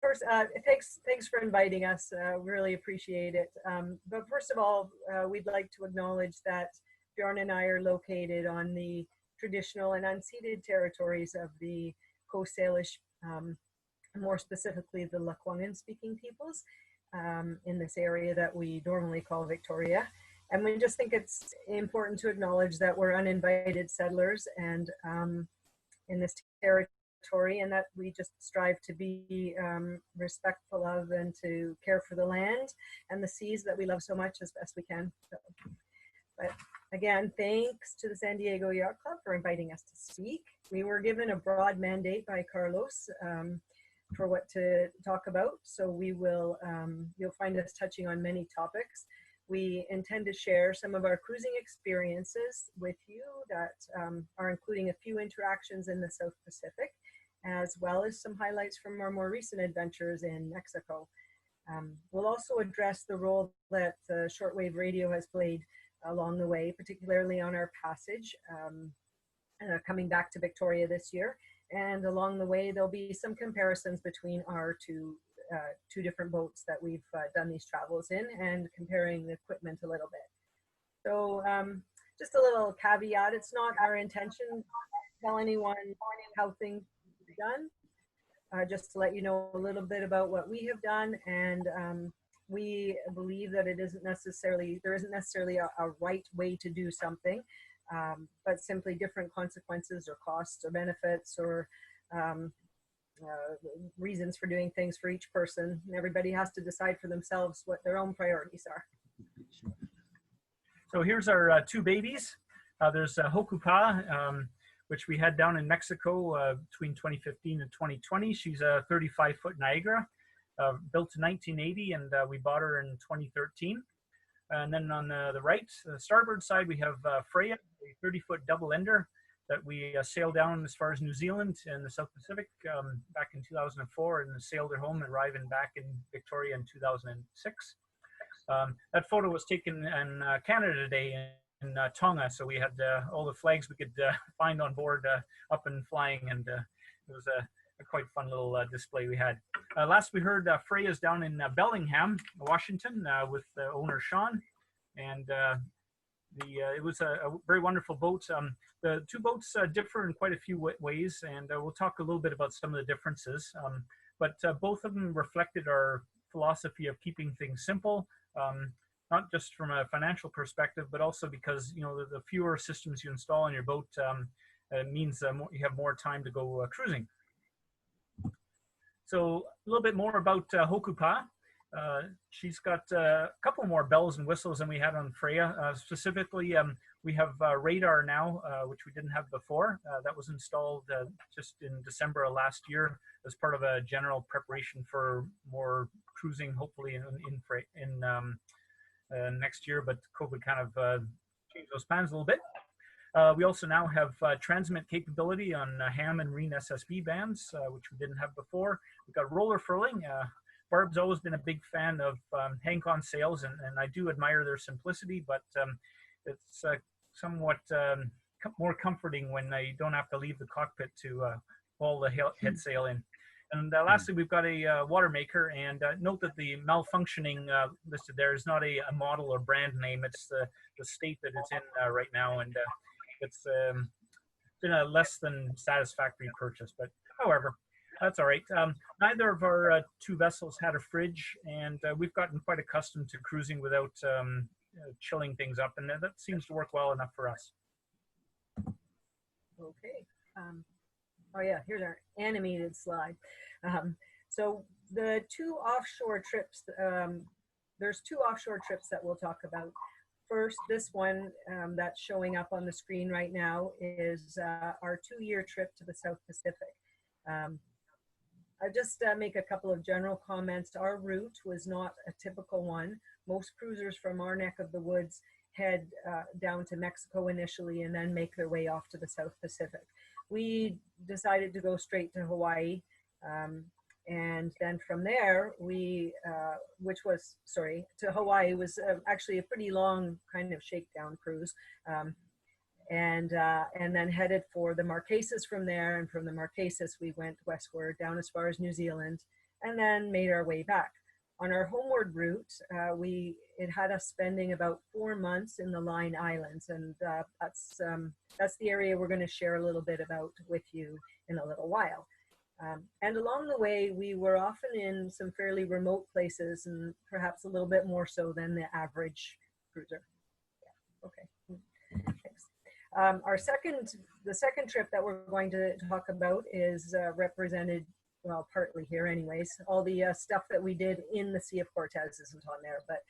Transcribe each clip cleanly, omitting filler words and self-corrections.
course, thanks for inviting us. We really appreciate it. But first of all, we'd like to acknowledge that Bjorn and I are located on the traditional and unceded territories of the Coast Salish, more specifically the Lekwungen speaking peoples in this area that we normally call Victoria. And we just think it's important to acknowledge that we're uninvited settlers and in this territory, and that we just strive to be respectful of and to care for the land and the seas that we love so much as best we can. So, but again, thanks to the San Diego Yacht Club for inviting us to speak. We were given a broad mandate by Carlos for what to talk about. So we will, you'll find us touching on many topics. We intend to share some of our cruising experiences with you that are including a few interactions in the South Pacific, as well as some highlights from our more recent adventures in Mexico. We'll also address the role that shortwave radio has played along the way, particularly on our passage coming back to Victoria this year. And along the way, there'll be some comparisons between our two different boats that we've done these travels in, and comparing the equipment a little bit. So just a little caveat, it's not our intention to tell anyone how things are done, just to let you know a little bit about what we have done. And we believe that there isn't necessarily a right way to do something, but simply different consequences or costs or benefits or reasons for doing things for each person. And everybody has to decide for themselves what their own priorities are. So here's our two babies. There's Hoku Pa'a, which we had down in Mexico between 2015 and 2020. She's a 35-foot Niagara, built in 1980, and we bought her in 2013. And then on the right, the starboard side, we have Freya, a 30-foot double-ender that we sailed down as far as New Zealand and the South Pacific back in 2004, and sailed her home, arriving back in Victoria in 2006. That photo was taken in Canada Day in Tonga, so we had all the flags we could find on board up and flying, and it was a quite fun little display we had. Last we heard, Freya's down in Bellingham, Washington, with owner Sean, and it was a very wonderful boat. The two boats differ in quite a few ways, and we'll talk a little bit about some of the differences. But both of them reflected our philosophy of keeping things simple, not just from a financial perspective, but also because, you know, the fewer systems you install on your boat means you have more time to go cruising. So a little bit more about Hoku Pa'a. She's got a couple more bells and whistles than we had on Freya. Specifically, we have radar now, which we didn't have before. That was installed just in December of last year as part of a general preparation for more cruising, hopefully in next year, but COVID kind of changed those plans a little bit. We also now have transmit capability on ham and marine SSB bands, which we didn't have before. We've got roller furling. Barb's always been a big fan of hang-on sails, and I do admire their simplicity, but it's somewhat more comforting when you don't have to leave the cockpit to haul the head sail in. And lastly, we've got a water maker, and note that the malfunctioning listed there is not a model or brand name. It's the state that it's in right now, and it's been a less than satisfactory purchase, but however, that's all right. Neither of our two vessels had a fridge, and we've gotten quite accustomed to cruising without chilling things up, and that seems to work well enough for us. Okay. Oh yeah, here's our animated slide. So the two offshore trips, there's two offshore trips that we'll talk about. First, this one that's showing up on the screen right now is our 2-year trip to the South Pacific. I'll just make a couple of general comments. Our route was not a typical one. Most cruisers from our neck of the woods head down to Mexico initially and then make their way off to the South Pacific. We decided to go straight to Hawaii. And then from there, to Hawaii was actually a pretty long kind of shakedown cruise. And then headed for the Marquesas from there. And from the Marquesas, we went westward down as far as New Zealand, and then made our way back. On our homeward route, it had us spending about 4 months in the Line Islands, and that's the area we're going to share a little bit about with you in a little while. And along the way, we were often in some fairly remote places, and perhaps a little bit more so than the average cruiser. Yeah. Okay. Thanks. The second trip that we're going to talk about is represented, well, partly here anyways. All the stuff that we did in the Sea of Cortez isn't on there, but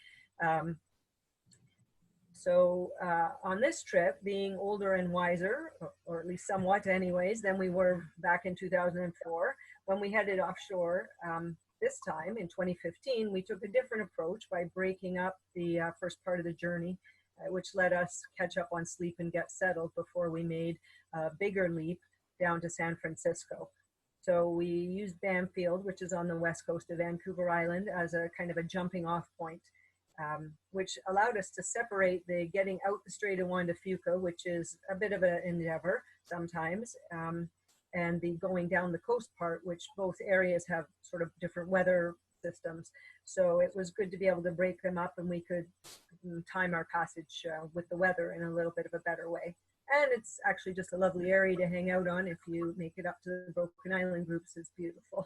on this trip, being older and wiser, or at least somewhat anyways, than we were back in 2004, when we headed offshore, this time in 2015, we took a different approach by breaking up the first part of the journey, which let us catch up on sleep and get settled before we made a bigger leap down to San Francisco. So we used Bamfield, which is on the west coast of Vancouver Island, as a kind of a jumping off point, which allowed us to separate the getting out the Strait of Juan de Fuca, which is a bit of an endeavor sometimes, and the going down the coast part, which both areas have sort of different weather systems. So it was good to be able to break them up, and we could time our passage with the weather in a little bit of a better way. And it's actually just a lovely area to hang out on. If you make it up to the Broken Island groups, it's beautiful.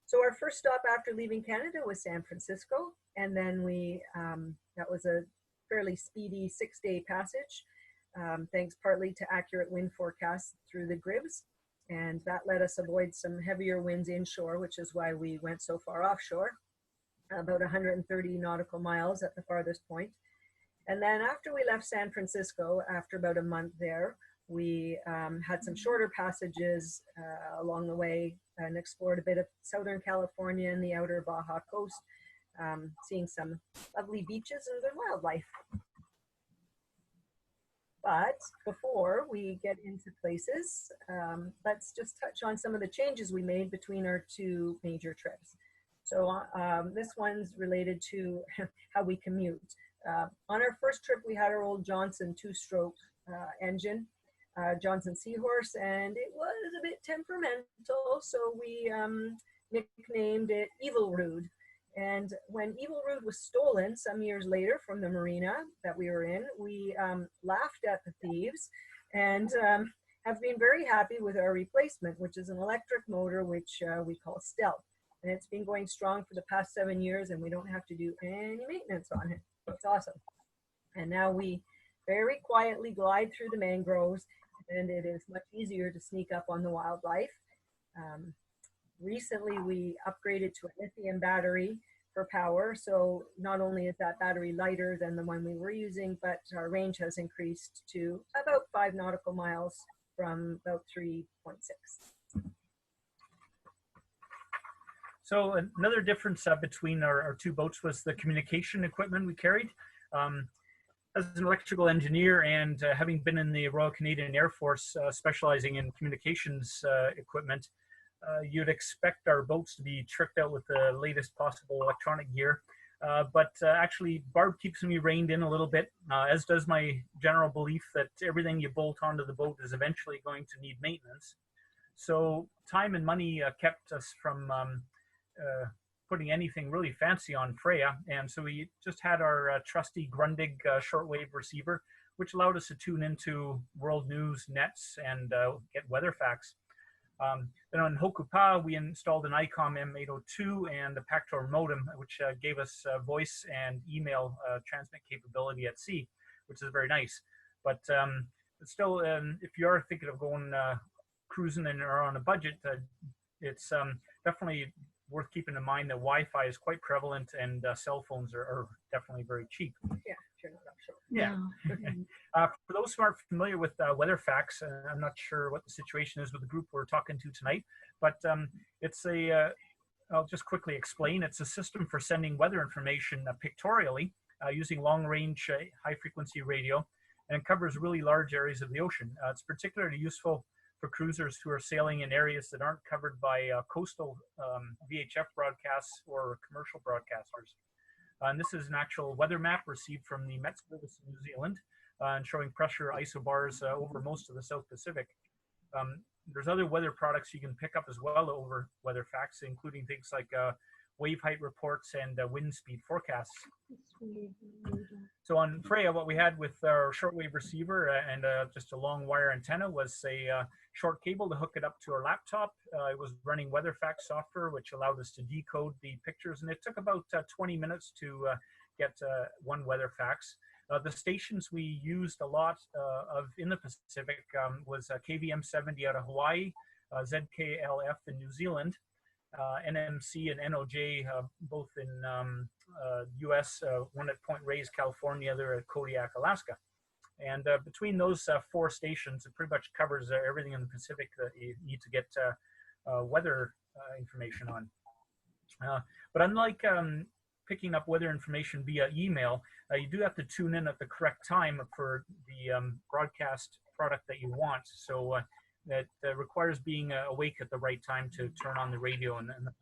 So our first stop after leaving Canada was San Francisco. And then that was a fairly speedy 6-day passage, thanks partly to accurate wind forecasts through the Gribbs. And that let us avoid some heavier winds inshore, which is why we went so far offshore, about 130 nautical miles at the farthest point. And then after we left San Francisco, after about a month there, we had some shorter passages along the way and explored a bit of Southern California and the outer Baja coast, seeing some lovely beaches and good wildlife. But before we get into places, let's just touch on some of the changes we made between our two major trips. So this one's related to how we commute. On our first trip, we had our old Johnson 2-stroke engine, Johnson Seahorse, and it was a bit temperamental, so we nicknamed it Evil Rude. And when Evil Rude was stolen some years later from the marina that we were in, we laughed at the thieves and have been very happy with our replacement, which is an electric motor, which we call Stealth. And it's been going strong for the past 7 years, and we don't have to do any maintenance on it. It's awesome. And now we very quietly glide through the mangroves, and it is much easier to sneak up on the wildlife. Recently, we upgraded to a lithium battery for power. So not only is that battery lighter than the one we were using, but our range has increased to about 5 nautical miles from about 3.6. So another difference between our two boats was the communication equipment we carried. As an electrical engineer and having been in the Royal Canadian Air Force specializing in communications equipment, you'd expect our boats to be tricked out with the latest possible electronic gear. But actually, Barb keeps me reined in a little bit, as does my general belief that everything you bolt onto the boat is eventually going to need maintenance. So time and money kept us from putting anything really fancy on Freya, and so we just had our trusty Grundig shortwave receiver, which allowed us to tune into world news, nets, and get weather facts. Then on Hoku Pa'a, we installed an ICOM M802 and a Pactor modem, which gave us voice and email transmit capability at sea, which is very nice. But still, if you are thinking of going cruising and are on a budget, it's definitely worth keeping in mind that Wi-Fi is quite prevalent, and cell phones are definitely very cheap. Yeah, sure, not sure. Yeah. For those who aren't familiar with weather facts, I'm not sure what the situation is with the group we're talking to tonight, but it's I'll just quickly explain. It's a system for sending weather information pictorially using long-range high-frequency radio, and it covers really large areas of the ocean. It's particularly useful for cruisers who are sailing in areas that aren't covered by coastal VHF broadcasts or commercial broadcasters. And this is an actual weather map received from the Met Service in New Zealand and showing pressure isobars over most of the South Pacific. there's other weather products you can pick up as well over WeatherFax, including things like wave height reports and wind speed forecasts. So on Freya, what we had with our shortwave receiver and just a long wire antenna was a short cable to hook it up to our laptop. It was running WeatherFax software, which allowed us to decode the pictures, and it took about 20 minutes to get one WeatherFax. The stations we used a lot of in the Pacific was KVM 70 out of Hawaii, ZKLF in New Zealand, NMC and NOJ, both in US, one at Point Reyes, California, other at Kodiak, Alaska. And between those 4 stations, it pretty much covers everything in the Pacific that you need to get weather information on. But unlike picking up weather information via email, you do have to tune in at the correct time for the broadcast product that you want. So that requires being awake at the right time to turn on the radio and the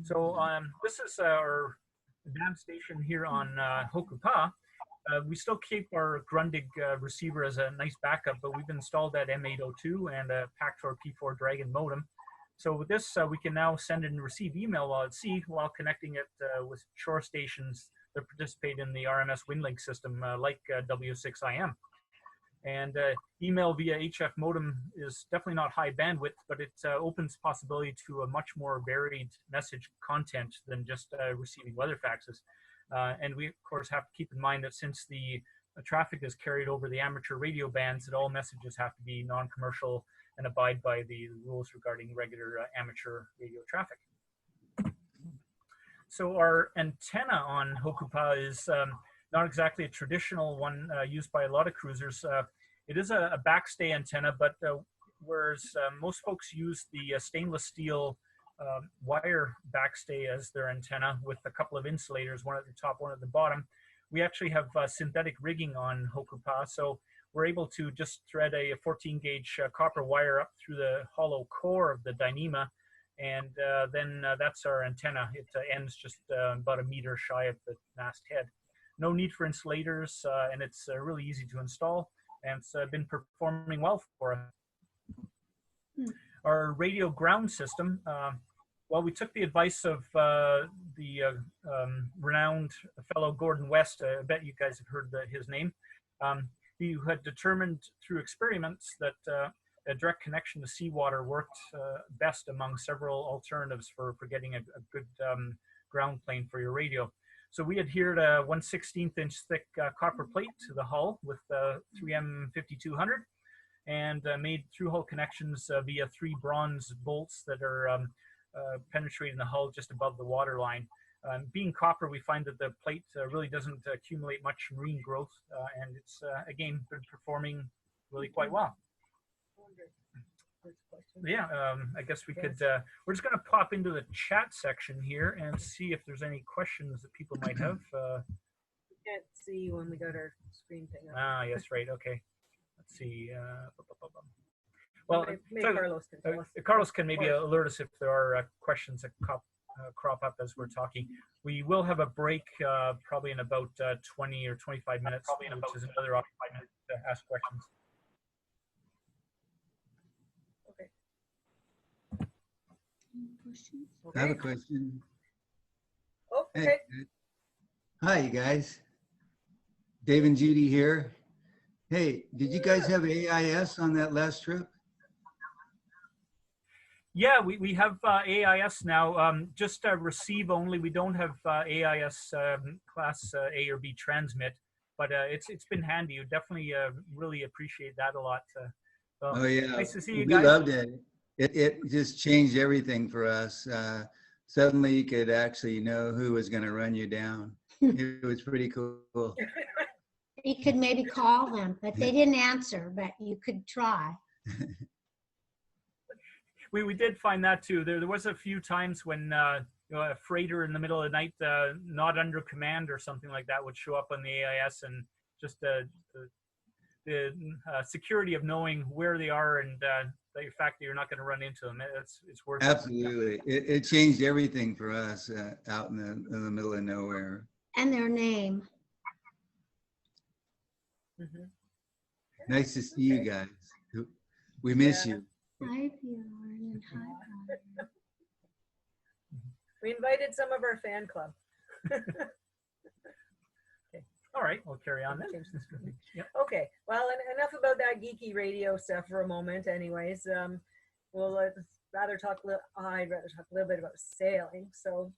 So this is our DAB station here on Hoku Pa'a. We still keep our Grundig receiver as a nice backup, but we've installed that M802 and a Pactor P4 Dragon modem. So with this, we can now send and receive email while at sea, while connecting it with shore stations that participate in the RMS WindLink system, like W6IM. And email via HF modem is definitely not high bandwidth, but it opens possibility to a much more varied message content than just receiving weather faxes. And we, of course, have to keep in mind that since the traffic is carried over the amateur radio bands, that all messages have to be non-commercial and abide by the rules regarding regular amateur radio traffic. So our antenna on Hoku Pa'a is not exactly a traditional one used by a lot of cruisers. It is a backstay antenna, but whereas most folks use the stainless steel wire backstay as their antenna with a couple of insulators, one at the top, one at the bottom, we actually have synthetic rigging on Hoku Pa'a. So we're able to just thread a 14 gauge copper wire up through the hollow core of the Dyneema, and then that's our antenna. It ends just about a meter shy of the mast head. No need for insulators, and it's really easy to install, and it's been performing well for us. Our radio ground system, well, we took the advice of the renowned fellow Gordon West. I bet you guys have heard his name. He had determined through experiments that a direct connection to seawater worked best among several alternatives for getting a good ground plane for your radio. So we adhered a 1/16 inch thick copper plate to the hull with 3M 5200 and made through-hull connections via 3 bronze bolts that are penetrating the hull just above the waterline. Being copper, we find that the plate really doesn't accumulate much marine growth, and it's, again, been performing really quite well. Yeah, I guess we could, we're just going to pop into the chat section here and see if there's any questions that people might have. We can't see when we got our screen thing up. Ah, yes, right, okay. Let's see. Well, Carlos can tell us. Carlos can maybe alert us if there are questions that crop up as we're talking. We will have a break probably in about 20 or 25 minutes, which is another opportunity to ask questions. Okay. I have a question. Oh, okay. Hey, hi, you guys. Dave and Judy here. Hey, did you guys have AIS on that last trip? Yeah, we have AIS now, just receive only. We don't have AIS class A or B transmit, but it's been handy. You definitely really appreciate that a lot. Well, oh yeah, nice to see you we guys. loved it. It just changed everything for us. Suddenly you could actually know who was going to run you down. It was pretty cool. You could maybe call them, but they didn't answer, but you could try. We did find that too. There was a few times when you know, a freighter in the middle of the night, not under command or something like that, would show up on the AIS, and just the security of knowing where they are and the fact that you're not going to run into them. It's worth Absolutely. It changed everything for us out in the middle of nowhere. And their name. Mm-hmm. Nice to see you guys. We miss Yeah. you. Hi, Bjorn, and hi, Brian. We invited some of our fan club. All right, we'll carry on then. Change the screen. Yep. Okay, well, enough about that geeky radio stuff for a moment. Anyways, we'll I'd rather talk a little bit about sailing. So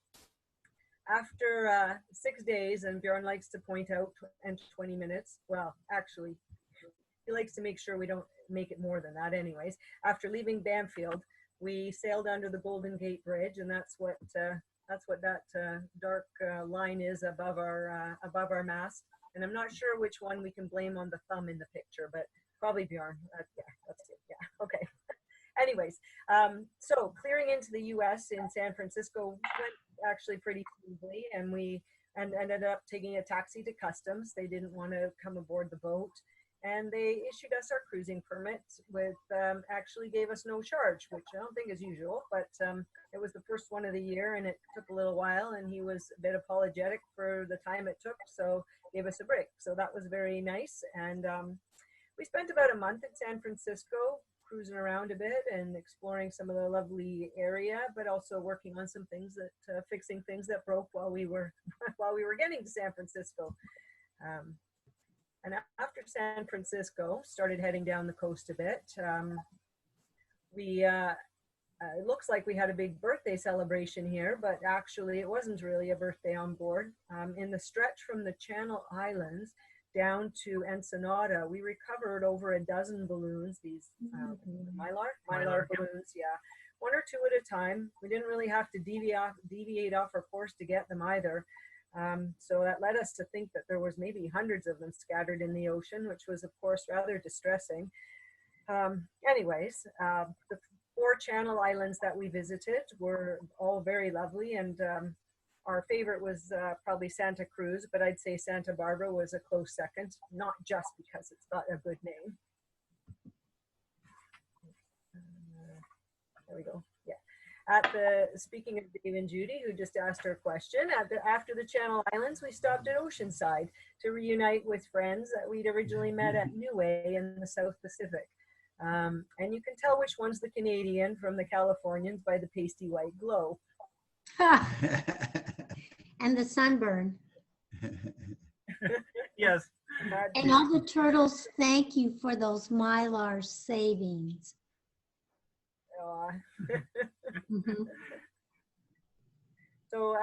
after 6 days, and Bjorn likes to point out, and 20 minutes. Well, actually, he likes to make sure we don't make it more than that. Anyways, after leaving Bamfield, we sailed under the Golden Gate Bridge, and that's what that dark line is above our mast. And I'm not sure which one we can blame on the thumb in the picture, but probably Bjorn. Yeah, that's it. Yeah, okay. Anyways, so clearing into the U.S. in San Francisco went actually pretty smoothly, and we ended up taking a taxi to customs. They didn't want to come aboard the boat, and they issued us our cruising permit with actually gave us no charge, which I don't think is usual, but it was the first one of the year, and it took a little while, and he was a bit apologetic for the time it took, so gave us a break. So that was very nice, and we spent about a month in San Francisco, cruising around a bit and exploring some of the lovely area, but also working on some things that fixing things that broke while we were getting to San Francisco. And after San Francisco, started heading down the coast a bit. It looks like we had a big birthday celebration here, but actually it wasn't really a birthday on board. In the stretch from the Channel Islands down to Ensenada, we recovered over a dozen balloons, these mylar balloons, yeah. One or two at a time. We didn't really have to deviate off our course to get them either. So that led us to think that there was maybe hundreds of them scattered in the ocean, which was of course rather distressing. Anyways, the 4 Channel Islands that we visited were all very lovely, and our favorite was probably Santa Cruz, but I'd say Santa Barbara was a close second, not just because it's got a good name. There we go. Yeah. Speaking of Dave and Judy, who just asked her question, after the Channel Islands, we stopped at Oceanside to reunite with friends that we'd originally met at Niue in the South Pacific. And you can tell which one's the Canadian from the Californians by the pasty white glow. And the sunburn. Yes. And all the turtles, thank you for those Mylar savings. Mm-hmm. So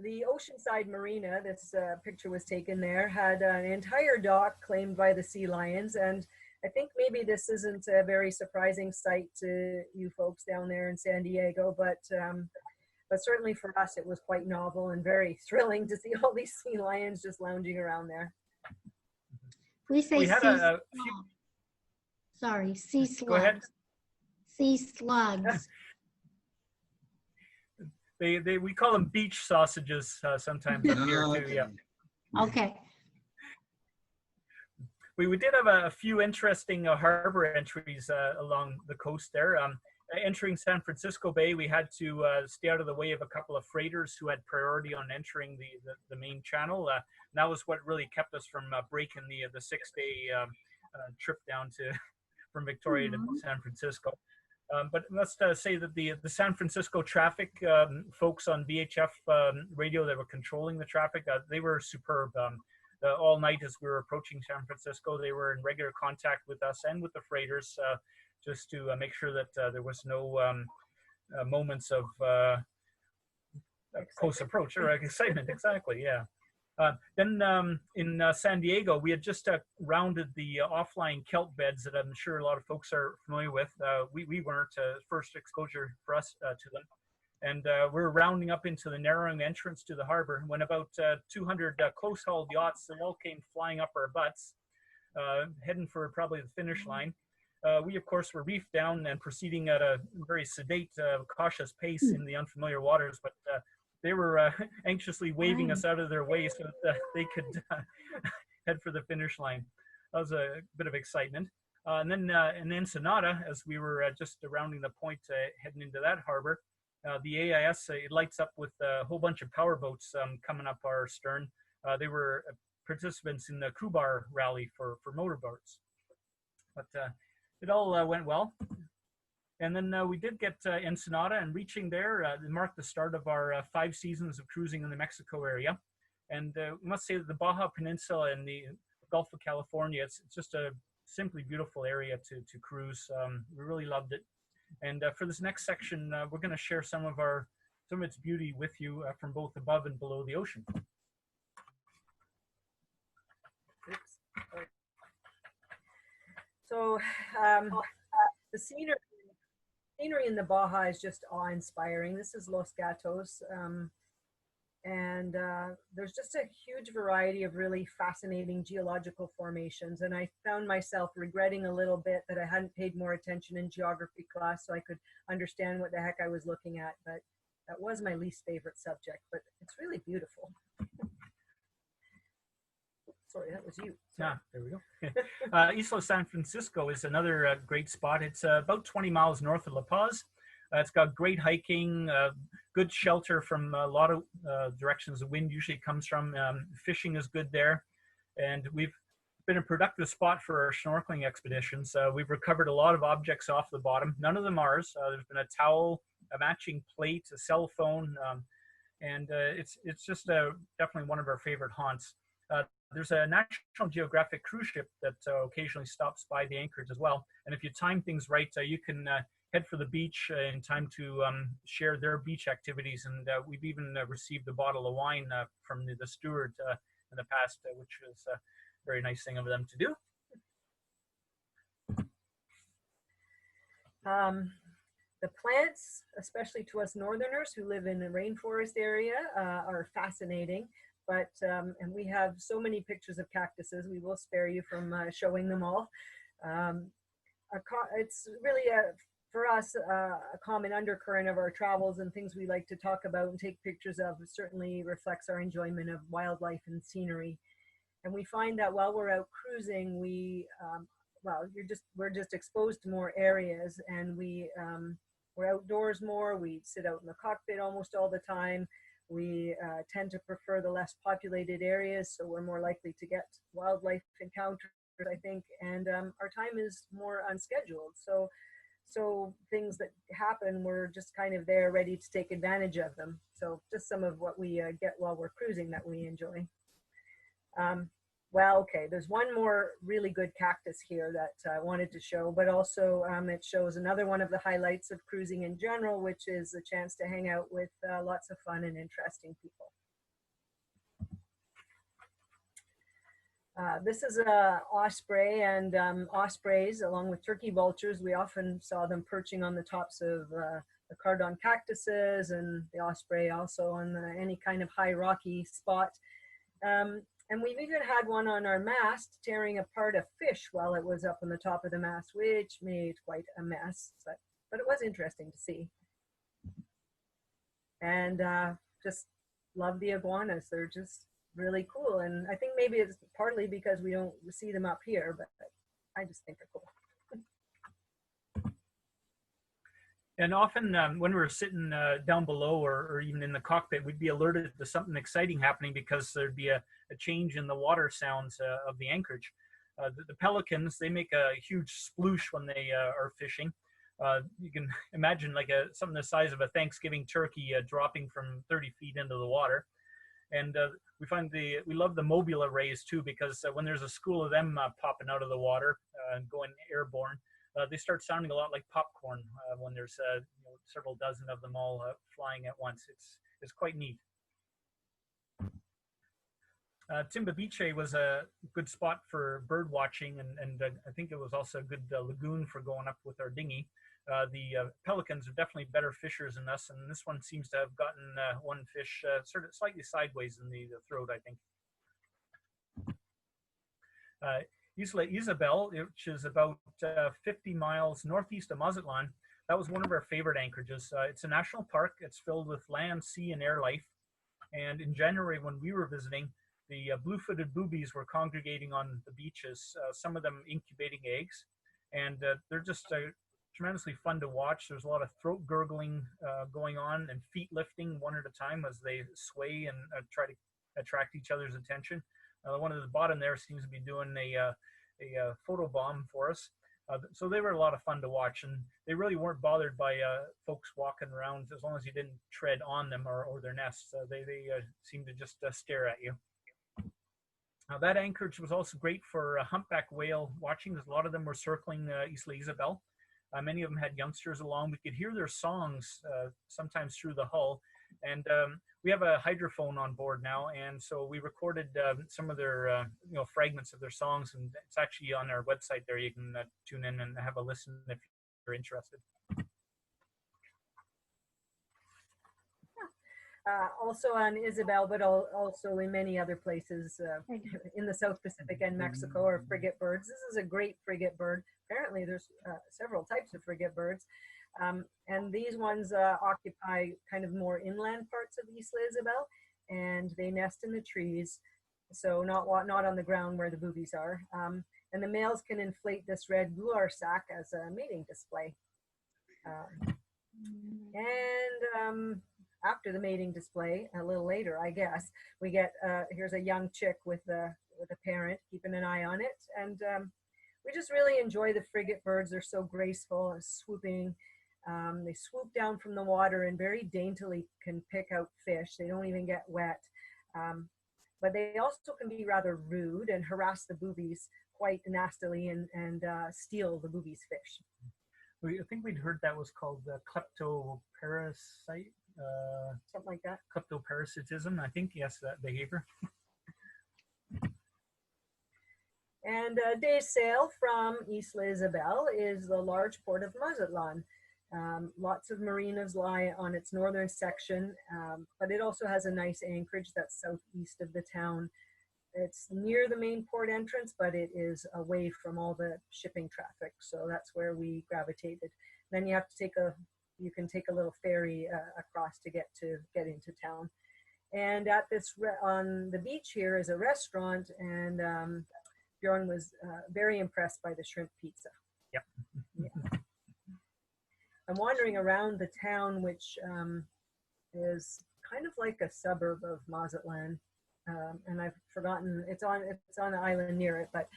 the Oceanside Marina, this picture was taken there, had an entire dock claimed by the sea lions, and I think maybe this isn't a very surprising sight to you folks down there in San Diego, but certainly for us it was quite novel and very thrilling to see all these sea lions just lounging around there. We say We had sea a few. slugs. Sorry, sea slugs. Go ahead. Sea slugs. We call them beach sausages sometimes up here too. Yeah. Okay. We did have a few interesting harbor entries along the coast there. Entering San Francisco Bay, we had to stay out of the way of a couple of freighters who had priority on entering the main channel. And that was what really kept us from breaking the 6-day trip down from Victoria to San Francisco. But let's say that the San Francisco traffic folks on VHF radio that were controlling the traffic, they were superb. All night as we were approaching San Francisco, they were in regular contact with us and with the freighters just to make sure that there was no moments of close approach or excitement. Exactly, yeah. Then in San Diego, we had just rounded the offline kelp beds that I'm sure a lot of folks are familiar with. We weren't, first exposure for us to them. And we're rounding up into the narrowing entrance to the harbor when about 200 close-hauled yachts, they all came flying up our butts, heading for probably the finish line. We, of course, were reefed down and proceeding at a very sedate, cautious pace in the unfamiliar waters, but they were anxiously waving us out of their way so that they could head for the finish line. That was a bit of excitement. And then in Ensenada, as we were just rounding the point heading into that harbor, the AIS, it lights up with a whole bunch of power boats coming up our stern. They were participants in the Kubar rally for motorboats. But it all went well. And then we did get Ensenada, and reaching there marked the start of our 5 seasons of cruising in the Mexico area. And we must say that the Baja Peninsula and the Gulf of California, it's just a simply beautiful area to cruise. We really loved it. And for this next section, we're going to share some of its beauty with you from both above and below the ocean. So the scenery in the Baja is just awe-inspiring. This is Los Gatos, and there's just a huge variety of really fascinating geological formations. And I found myself regretting a little bit that I hadn't paid more attention in geography class so I could understand what the heck I was looking at. But that was my least favorite subject, but it's really beautiful. Sorry, that was you. Ah, there we go. Isla San Francisco is another great spot. It's about 20 miles north of La Paz. It's got great hiking, good shelter from a lot of directions the wind usually comes from. Fishing is good there. And we've been a productive spot for our snorkeling expeditions. We've recovered a lot of objects off the bottom, none of them ours. There's been a towel, a matching plate, a cell phone, and it's just definitely one of our favorite haunts. There's a National Geographic cruise ship that occasionally stops by the anchorage as well. And if you time things right, you can head for the beach in time to share their beach activities. And we've even received a bottle of wine from the steward in the past, which was a very nice thing of them to do. The plants, especially to us northerners who live in the rainforest area, are fascinating. But, and we have so many pictures of cactuses, we will spare you from showing them all. It's really, for us, a common undercurrent of our travels and things we like to talk about and take pictures of. It certainly reflects our enjoyment of wildlife and scenery. And we find that while we're out cruising, we're just exposed to more areas, and we're outdoors more. We sit out in the cockpit almost all the time. We tend to prefer the less populated areas, so we're more likely to get wildlife encounters, I think, and our time is more unscheduled. So things that happen, we're just kind of there ready to take advantage of them. So just some of what we get while we're cruising that we enjoy. Well, okay, there's one more really good cactus here that I wanted to show, but also it shows another one of the highlights of cruising in general, which is a chance to hang out with lots of fun and interesting people. This is a osprey, and ospreys, along with turkey vultures, we often saw them perching on the tops of the cardon cactuses, and the osprey also on any kind of high rocky spot. And we've even had one on our mast tearing apart a fish while it was up on the top of the mast, which made quite a mess, but it was interesting to see. And just love the iguanas. They're just really cool. And I think maybe it's partly because we don't see them up here, but I just think they're cool. And often when we're sitting down below or even in the cockpit, we'd be alerted to something exciting happening because there'd be a change in the water sounds of the anchorage. The pelicans, they make a huge sploosh when they are fishing. You can imagine like something the size of a Thanksgiving turkey dropping from 30 feet into the water. And we love the mobula rays too, because when there's a school of them popping out of the water and going airborne, they start sounding a lot like popcorn when there's several dozen of them all flying at once. It's quite neat. Timbabiche was a good spot for bird watching, and I think it was also a good lagoon for going up with our dinghy. The pelicans are definitely better fishers than us, and this one seems to have gotten one fish sort of slightly sideways in the throat, I think. Isla Isabel, which is about 50 miles northeast of Mazatlan, that was one of our favorite anchorages. It's a national park. It's filled with land, sea, and air life. And in January, when we were visiting, the blue-footed boobies were congregating on the beaches, some of them incubating eggs. And they're just tremendously fun to watch. There's a lot of throat gurgling going on and feet lifting one at a time as they sway and try to attract each other's attention. The one at the bottom there seems to be doing a photo bomb for us. So they were a lot of fun to watch, and they really weren't bothered by folks walking around as long as you didn't tread on them or their nests. They seemed to just stare at you. That anchorage was also great for humpback whale watching, because a lot of them were circling Isla Isabel. Many of them had youngsters along. We could hear their songs sometimes through the hull. And we have a hydrophone on board now, and so we recorded some of their fragments of their songs, and it's actually on our website there. You can tune in and have a listen if you're interested. Also on Isabel, but also in many other places in the South Pacific and Mexico, are frigate birds. This is a great frigate bird. Apparently there's several types of frigate birds. And these ones occupy kind of more inland parts of Isla Isabel, and they nest in the trees, so not on the ground where the boobies are. And the males can inflate this red guar sac as a mating display. After the mating display, a little later, I guess, we get, here's a young chick with a parent, keeping an eye on it. And we just really enjoy the frigate birds. They're so graceful and swooping. They swoop down from the water and very daintily can pick out fish. They don't even get wet. But they also can be rather rude and harass the boobies quite nastily and steal the boobies' fish. I think we'd heard that was called kleptoparasite. Something like that. Kleptoparasitism, I think, yes, that behavior. And a day's sail from Isla Isabel is the large port of Mazatlan. Lots of marinas lie on its northern section, but it also has a nice anchorage that's southeast of the town. It's near the main port entrance, but it is away from all the shipping traffic, so that's where we gravitated. Then you have to you can take a little ferry across to get into town. And at on the beach here is a restaurant, and Bjorn was very impressed by the shrimp pizza. Yep. Yeah. I'm wandering around the town, which is kind of like a suburb of Mazatlan. And I've forgotten, it's on an island near it, but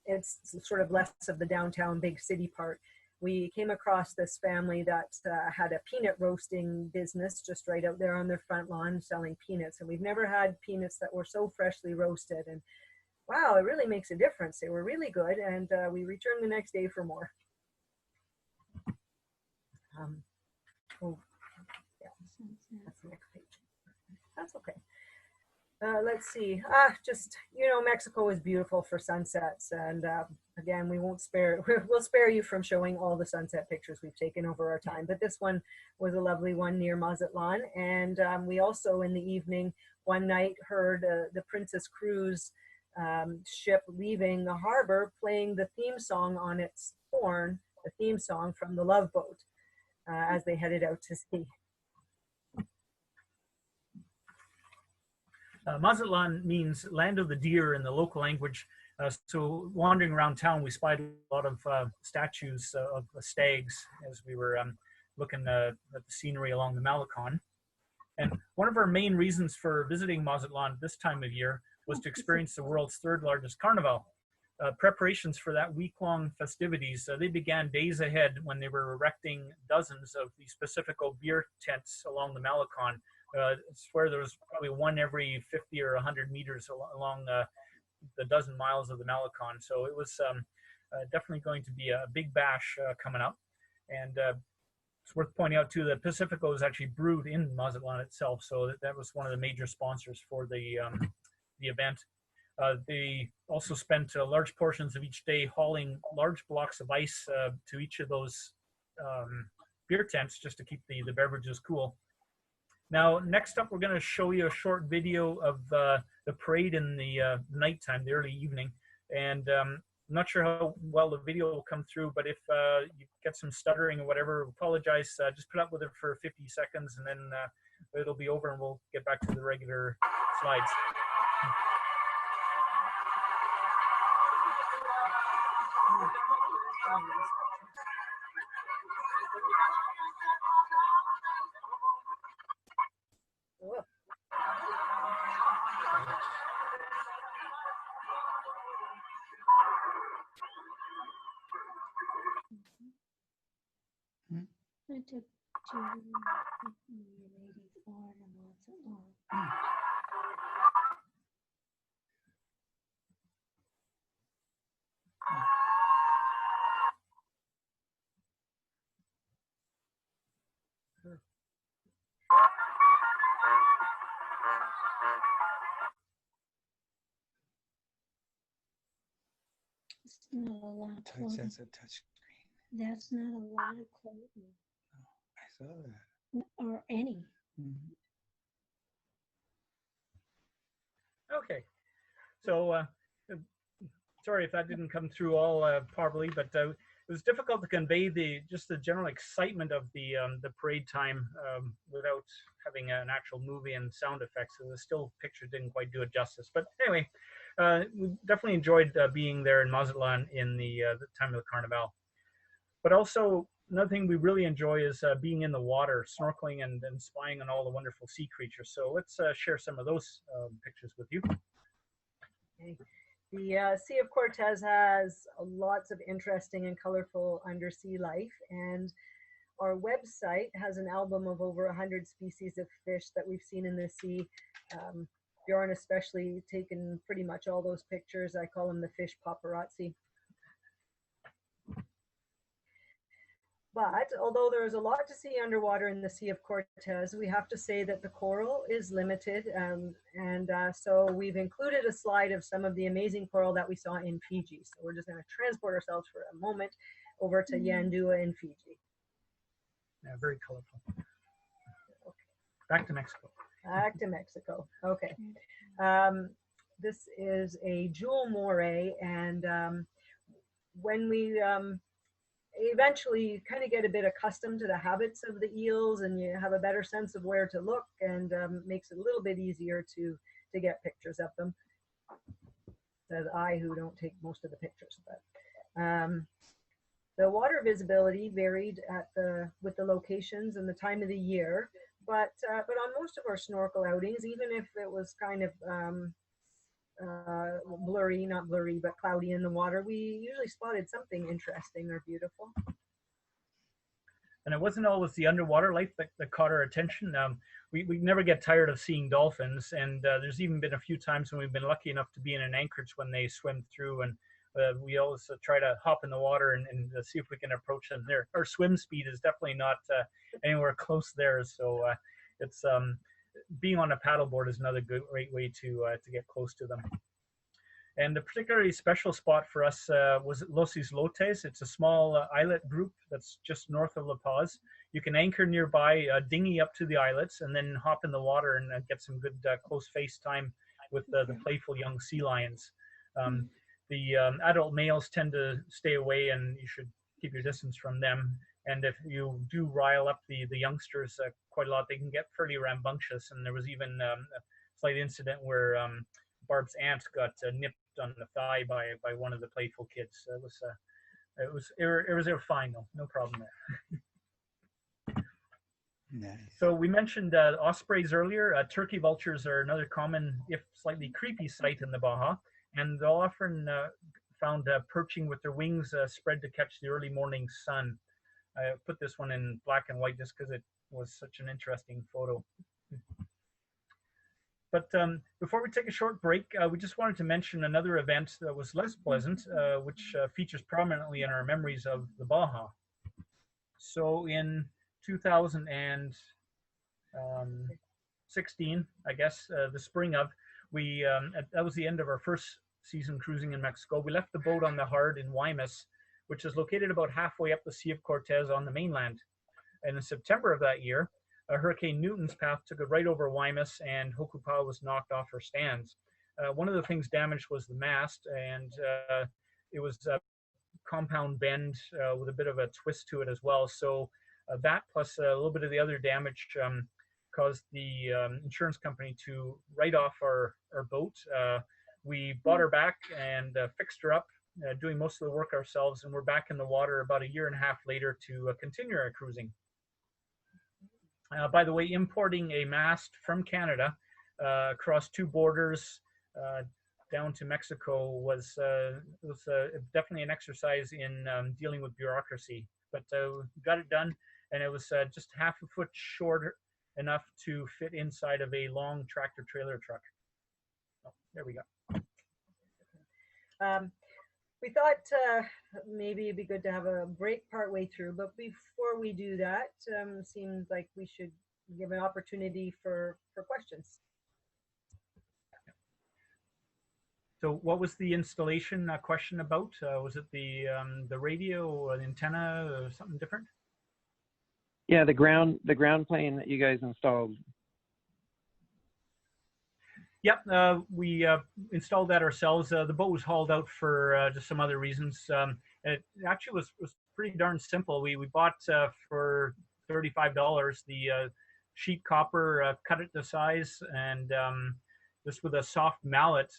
it's sort of less of the downtown big city part. We came across this family that had a peanut roasting business just right out there on their front lawn selling peanuts. And we've never had peanuts that were so freshly roasted. And wow, it really makes a difference. They were really good. And we returned the next day for more. That's the next page. That's okay. Let's see. Just, Mexico is beautiful for sunsets, and again, we'll spare you from showing all the sunset pictures we've taken over our time. But this one was a lovely one near Mazatlan, and we also in the evening one night heard the Princess Cruise ship leaving the harbor playing the theme song on its horn, the theme song from the Love Boat, as they headed out to sea. Mazatlan means land of the deer in the local language. So wandering around town, we spied a lot of statues of stags as we were looking at the scenery along the Malecon. And one of our main reasons for visiting Mazatlan this time of year was to experience the world's third largest carnival. Preparations for that week-long festivities, they began days ahead when they were erecting dozens of these Pacifico beer tents along the Malecon. I swear there was probably one every 50 or 100 meters along the dozen miles of the Malecon. So it was definitely going to be a big bash coming up. And it's worth pointing out too that Pacifico is actually brewed in Mazatlan itself. So that was one of the major sponsors for the event. They also spent large portions of each day hauling large blocks of ice to each of those beer tents just to keep the beverages cool. Now, next up, we're going to show you a short video of the parade in the nighttime, the early evening. And I'm not sure how well the video will come through, but if you get some stuttering or whatever, apologize. Just put up with it for 50 seconds, and then it'll be over, and we'll get back to the regular slides. to 84 and lots of long. It's not a lot of clothing. That's a touch screen. That's not a lot of clothing. I saw that. Or any. Mhm. Okay, so sorry if that didn't come through all properly, but it was difficult to convey just the general excitement of the parade time without having an actual movie and sound effects. So the still picture didn't quite do it justice. But anyway, we definitely enjoyed being there in Mazatlan in the time of the Carnival. But also another thing we really enjoy is being in the water, snorkeling and spying on all the wonderful sea creatures. So let's share some of those pictures with you. Okay. The Sea of Cortez has lots of interesting and colorful undersea life, and our website has an album of over 100 species of fish that we've seen in the sea. Bjorn especially taken pretty much all those pictures. I call them the fish paparazzi. But although there is a lot to see underwater in the Sea of Cortez, we have to say that the coral is limited. So we've included a slide of some of the amazing coral that we saw in Fiji. So we're just going to transport ourselves for a moment over to Yandua in Fiji. Yeah, very colorful. Okay. Back to Mexico. Back to Mexico. Okay. This is a jewel moray, and when we eventually kind of get a bit accustomed to the habits of the eels, and you have a better sense of where to look, and makes it a little bit easier to get pictures of them. Says I, who don't take most of the pictures, but the water visibility varied with the locations and the time of the year, but on most of our snorkel outings, even if it was kind of blurry, not blurry, but cloudy in the water, we usually spotted something interesting or beautiful. And it wasn't always the underwater life that caught our attention. We never get tired of seeing dolphins, and there's even been a few times when we've been lucky enough to be in an anchorage when they swim through, and we always try to hop in the water and see if we can approach them. Our swim speed is definitely not anywhere close there, so it's being on a paddleboard is another great way to get close to them. And a particularly special spot for us was Los Islotes. It's a small islet group that's just north of La Paz. You can anchor nearby, dinghy up to the islets, and then hop in the water and get some good close face time with the playful young sea lions. The adult males tend to stay away, and you should keep your distance from them. And if you do rile up the youngsters quite a lot, they can get fairly rambunctious. And there was even a slight incident where Barb's aunt got nipped on the thigh by one of the playful kids. It was fine though, no problem there. Nice. So we mentioned ospreys earlier. Turkey vultures are another common, if slightly creepy, sight in the Baja, and they're often found perching with their wings spread to catch the early morning sun. I put this one in black and white just because it was such an interesting photo. But before we take a short break, we just wanted to mention another event that was less pleasant, which features prominently in our memories of the Baja. So in 2016, I guess, the spring of, that was the end of our first season cruising in Mexico. We left the boat on the Hard in Guaymas, which is located about halfway up the Sea of Cortez on the mainland. And in September of that year, Hurricane Newton's path took it right over Guaymas, and Hoku Pa'a was knocked off her stands. One of the things damaged was the mast, and it was a compound bend with a bit of a twist to it as well. So that plus a little bit of the other damage caused the insurance company to write off our boat. We bought her back and fixed her up, doing most of the work ourselves, and we're back in the water about a year and a half later to continue our cruising. By the way, importing a mast from Canada across two borders down to Mexico was definitely an exercise in dealing with bureaucracy. But got it done, and it was just half a foot short enough to fit inside of a long tractor trailer truck. Oh, there we go. We thought maybe it'd be good to have a break partway through, but before we do that, seems like we should give an opportunity for questions. So what was the installation question about? Was it the radio or the antenna or something different? Yeah, the ground plane that you guys installed. Yep, we installed that ourselves. The boat was hauled out for just some other reasons. It actually was pretty darn simple. We bought for $35 the sheet copper, cut it to size, and just with a soft mallet,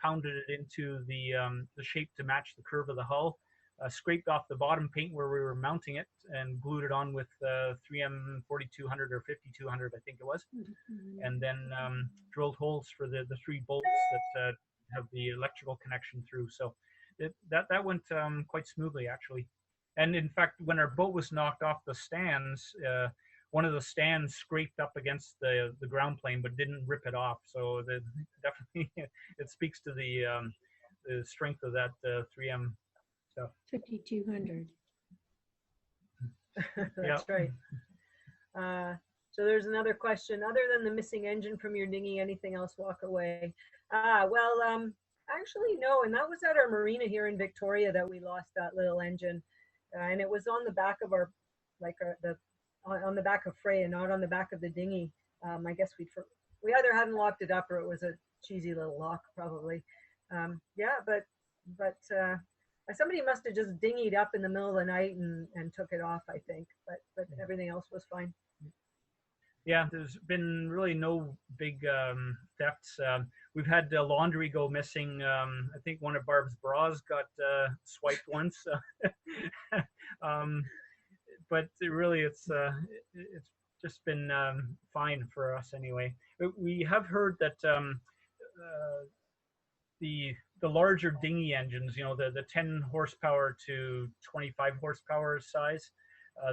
pounded it into the shape to match the curve of the hull. Scraped off the bottom paint where we were mounting it and glued it on with 3M 4200 or 5200, I think it was, and then drilled holes for the 3 bolts that have the electrical connection through. So that went quite smoothly, actually. And in fact, when our boat was knocked off the stands, one of the stands scraped up against the ground plane but didn't rip it off. So definitely it speaks to the strength of that 3M stuff. 5200. That's right. So there's another question. Other than the missing engine from your dinghy, anything else walk away? Well, actually no, and that was at our marina here in Victoria that we lost that little engine, and it was on the back of our, on the back of Freya, not on the back of the dinghy. I guess we either hadn't locked it up or it was a cheesy little lock, probably. Yeah, but somebody must have just dinghied up in the middle of the night and took it off, I think. But everything else was fine. Yeah, there's been really no big thefts. We've had laundry go missing. I think one of Barb's bras got swiped once. But it's just been fine for us anyway. We have heard that the larger dinghy engines, the 10 horsepower to 25 horsepower size,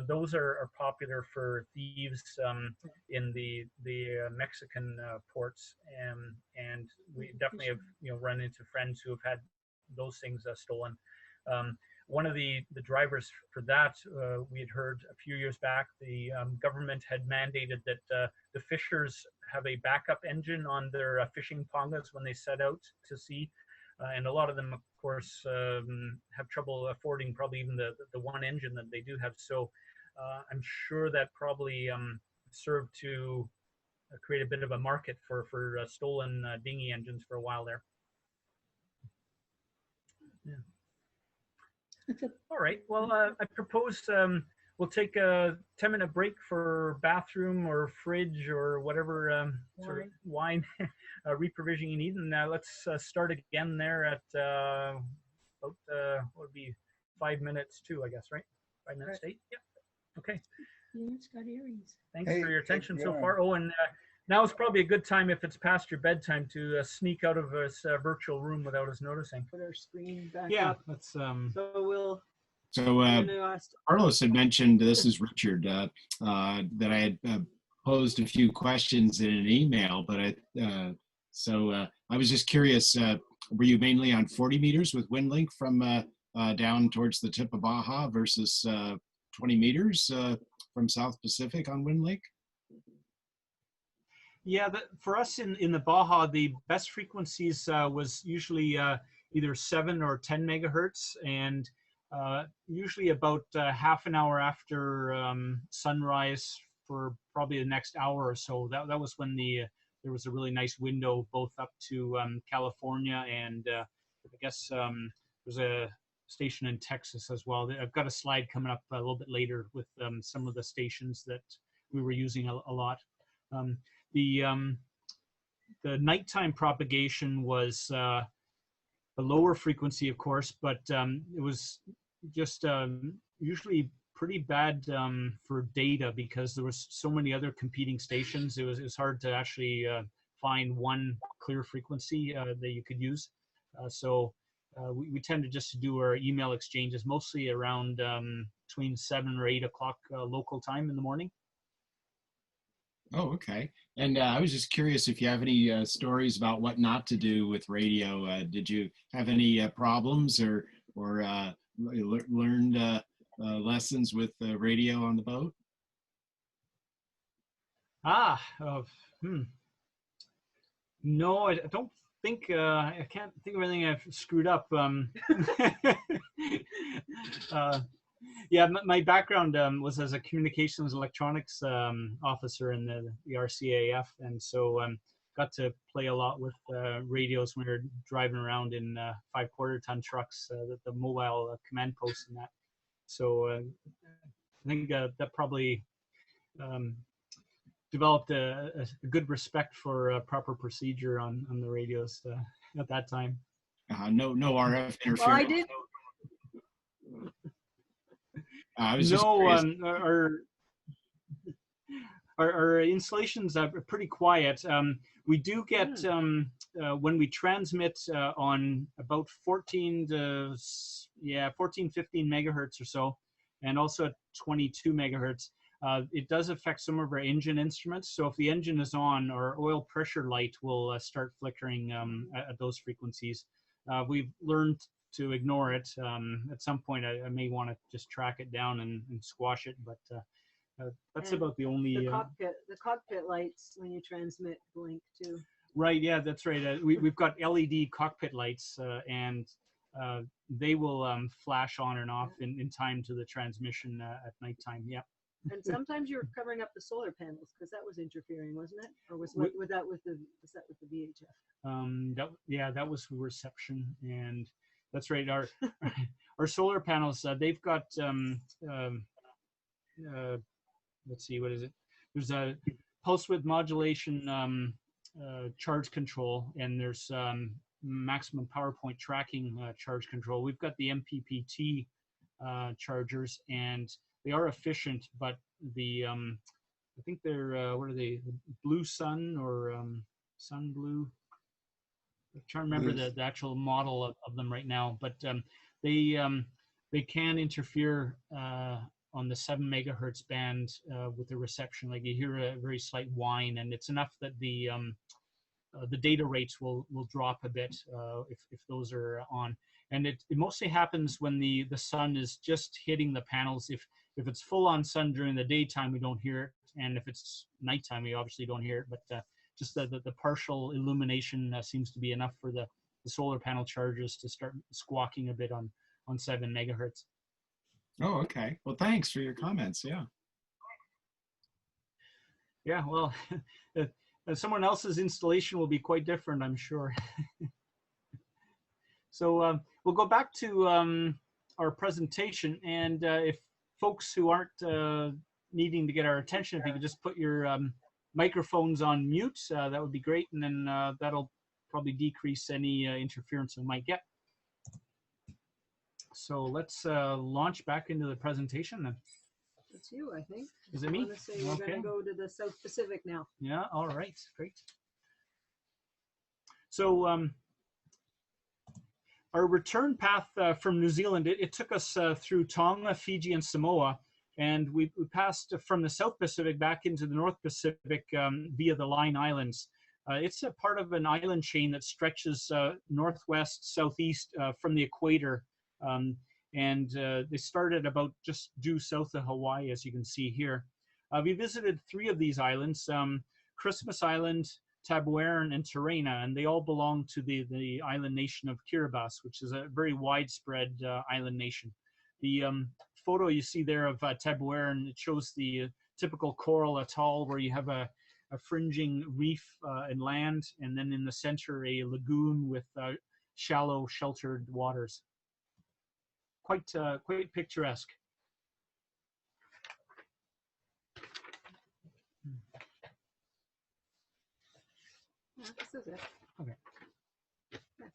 those are popular for thieves in the Mexican ports, and we definitely have run into friends who have had those things stolen. One of the drivers for that, we had heard a few years back, the government had mandated that the fishers have a backup engine on their fishing pongas when they set out to sea. And a lot of them, of course, have trouble affording probably even the one engine that they do have. So I'm sure that probably served to create a bit of a market for stolen dinghy engines for a while there. Yeah. All right. Well, I propose we'll take a 10-minute break for bathroom or fridge or whatever sort of wine reprovisioning you need. And let's start again there at about, what would be 5 minutes too, I guess, right? 5 minutes to 8? Yeah. Okay. Yeah, it's got earrings. Thanks for your attention so far. Oh, and now is probably a good time, if it's past your bedtime, to sneak out of this virtual room without us noticing. Put our screen back up. up. Let's. So Carlos had mentioned, this is Richard, that I had posed a few questions in an email, but I was just curious, were you mainly on 40 meters with wind link from down towards the tip of Baja versus 20 meters from South Pacific on wind link? Yeah, for us in the Baja, the best frequencies was usually either 7 or 10 megahertz, and usually about half an hour after sunrise for probably the next hour or so. That was when there was a really nice window both up to California, and I guess there's a station in Texas as well. I've got a slide coming up a little bit later with some of the stations that we were using a lot. The nighttime propagation was a lower frequency, of course, but it was just usually pretty bad for data because there was so many other competing stations. It was hard to actually find one clear frequency that you could use. So we tend to just do our email exchanges mostly around between 7 or 8 o'clock local time in the morning. Oh, okay. And I was just curious if you have any stories about what not to do with radio. Did you have any problems or learned lessons with radio on the boat? No, I don't think I can't think of anything I've screwed up. Yeah, my background was as a communications electronics officer in the RCAF, and so got to play a lot with radios when we were driving around in 5/4 ton trucks, the mobile command posts and that. So I think that probably developed a good respect for proper procedure on the radios at that time. No RF interference. Well, I did. I was just curious. Our installations are pretty quiet. We do get when we transmit on about 14 to 15 megahertz or so, and also at 22 megahertz. It does affect some of our engine instruments. So if the engine is on, our oil pressure light will start flickering at those frequencies. We've learned to ignore it. At some point, I may want to just track it down and squash it, but that's And about the only. The cockpit lights when you transmit blink too. Right, yeah, that's right. We've got LED cockpit lights, and they will flash on and off in time to the transmission at nighttime. Yeah. And sometimes you were covering up the solar panels because that was interfering, wasn't it? Or was that with the VHF? That was reception, and that's right. Our solar panels, they've got let's see, what is it? There's a pulse width modulation charge control, and there's maximum power point tracking charge control. We've got the MPPT chargers, and they are efficient, but the I think they're what are they? Blue Sun or Sun Blue? I'm trying to remember the actual model of them right now, but they can interfere on the 7 megahertz band with the reception. Like you hear a very slight whine, and it's enough that the data rates will drop a bit if those are on. And it mostly happens when the sun is just hitting the panels. If it's full on sun during the daytime, we don't hear it, and if it's nighttime, we obviously don't hear it. But just the partial illumination seems to be enough for the solar panel chargers to start squawking a bit on 7 megahertz. Oh, okay. Well, thanks for your comments. Yeah. Yeah, well, someone else's installation will be quite different, I'm sure. So we'll go back to our presentation, and if folks who aren't needing to get our attention, if you could just put your microphones on mute, that would be great, and then that'll probably decrease any interference we might get. So let's launch back into the presentation then. It's you, I think. Is it me? I want to say we're going to go to the South Pacific now. Yeah, all right, great. So our return path from New Zealand, it took us through Tonga, Fiji, and Samoa, and we passed from the South Pacific back into the North Pacific via the Line Islands. It's a part of an island chain that stretches northwest, southeast from the equator, and they started about just due south of Hawaii, as you can see here. We visited 3 of these islands, Christmas Island, Tabuaran, and Terena, and they all belong to the island nation of Kiribati, which is a very widespread island nation. The photo you see there of Tabuaran, it shows the typical coral atoll where you have a fringing reef and land, and then in the center a lagoon with shallow sheltered waters. Quite picturesque. Yeah, this is it. Okay. Yeah.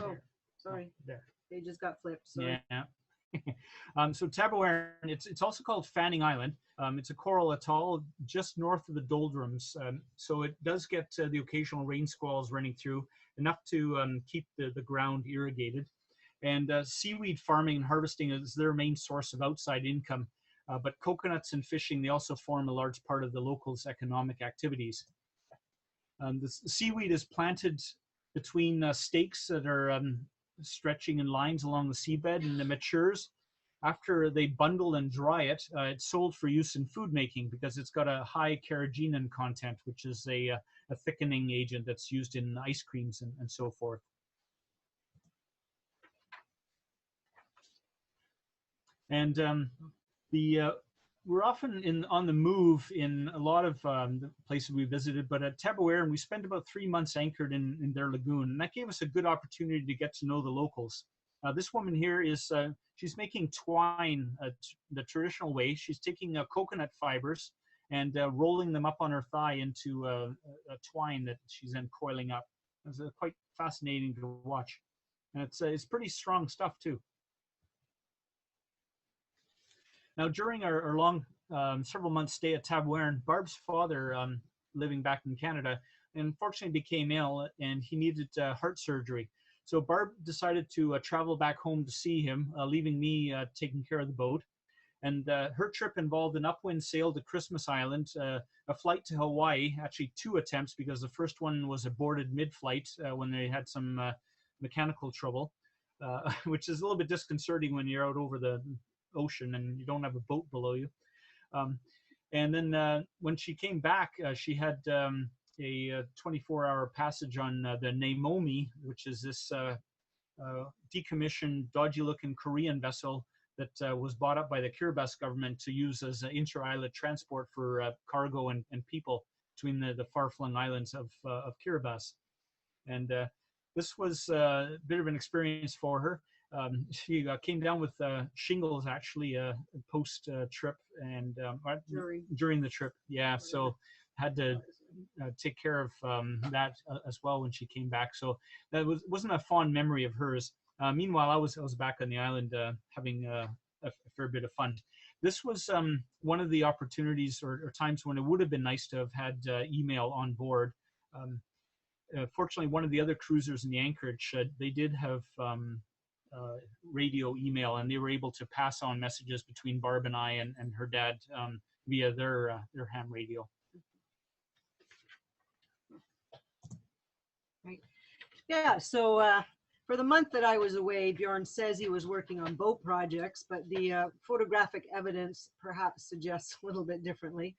Oh, sorry. There. They just got flipped. Sorry. Yeah. So Tabawaran, it's also called Fanning Island. It's a coral atoll just north of the doldrums. So it does get the occasional rain squalls running through, enough to keep the ground irrigated. And seaweed farming and harvesting is their main source of outside income. But coconuts and fishing, they also form a large part of the locals' economic activities. The seaweed is planted between stakes that are stretching in lines along the seabed, and it matures. After they bundle and dry it, it's sold for use in food making because it's got a high carrageenan content, which is a thickening agent that's used in ice creams and so forth. And we're often on the move in a lot of the places we visited, but at Tabawaran, we spent about 3 months anchored in their lagoon, and that gave us a good opportunity to get to know the locals. This woman here is, she's making twine the traditional way. She's taking coconut fibers and rolling them up on her thigh into a twine that she's then coiling up. It's quite fascinating to watch. And it's pretty strong stuff too. Now, during our long several months stay at Tabawaran, Barb's father, living back in Canada, unfortunately became ill and he needed heart surgery. So Barb decided to travel back home to see him, leaving me taking care of the boat. And her trip involved an upwind sail to Christmas Island, a flight to Hawaii, actually 2 attempts because the first one was aborted mid-flight when they had some mechanical trouble, which is a little bit disconcerting when you're out over the ocean and you don't have a boat below you. And then when she came back, she had a 24-hour passage on the Namomi, which is this decommissioned, dodgy-looking Korean vessel that was bought up by the Kiribati government to use as an inter-island transport for cargo and people between the far-flung islands of Kiribati. And this was a bit of an experience for her. She came down with shingles actually post-trip and during the trip. Yeah, so had to take care of that as well when she came back. So that wasn't a fond memory of hers. Meanwhile, I was back on the island having a fair bit of fun. This was one of the opportunities or times when it would have been nice to have had email on board. Fortunately, one of the other cruisers in the anchorage, they did have radio email, and they were able to pass on messages between Barb and I and her dad via their ham radio. Right. Yeah, so for the month that I was away, Bjorn says he was working on boat projects, but the photographic evidence perhaps suggests a little bit differently.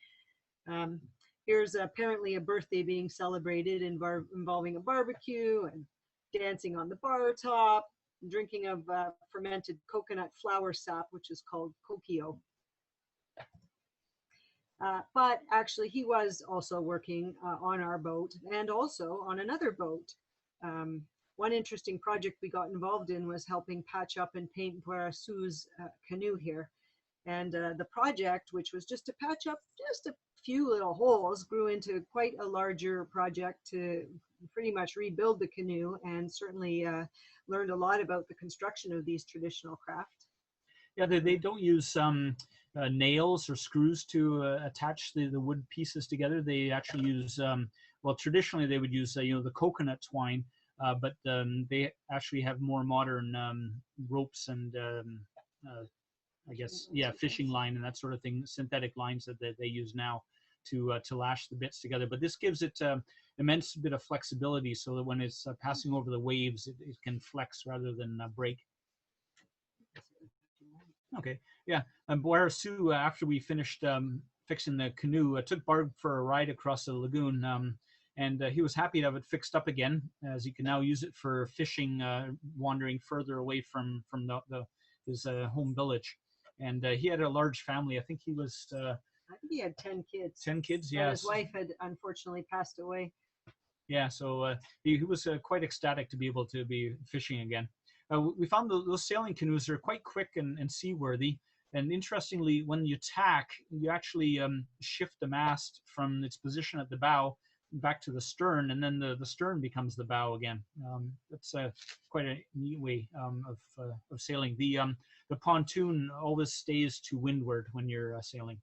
Here's apparently a birthday being celebrated involving a barbecue and dancing on the bar top, drinking of fermented coconut flower sap, which is called kokio. But actually, he was also working on our boat and also on another boat. One interesting project we got involved in was helping patch up and paint Boarasu's canoe here. And the project, which was just to patch up just a few little holes, grew into quite a larger project to pretty much rebuild the canoe, and certainly learned a lot about the construction of these traditional craft. Yeah, they don't use nails or screws to attach the wood pieces together. They actually use, well, traditionally they would use, the coconut twine, but they actually have more modern ropes and I guess, yeah, fishing line and that sort of thing, synthetic lines that they use now to lash the bits together. But this gives it immense bit of flexibility so that when it's passing over the waves, it can flex rather than break. Okay, yeah, and Boarasu, after we finished fixing the canoe, took Barb for a ride across the lagoon, and he was happy to have it fixed up again, as he can now use it for fishing, wandering further away from his home village. And he had a large family. I think he was... I think he had 10 kids. 10 kids, yeah. And his wife had unfortunately passed away. Yeah, so he was quite ecstatic to be able to be fishing again. We found those sailing canoes are quite quick and seaworthy. And interestingly, when you tack, you actually shift the mast from its position at the bow back to the stern, and then the stern becomes the bow again. That's quite a neat way of sailing. The pontoon always stays to windward when you're sailing.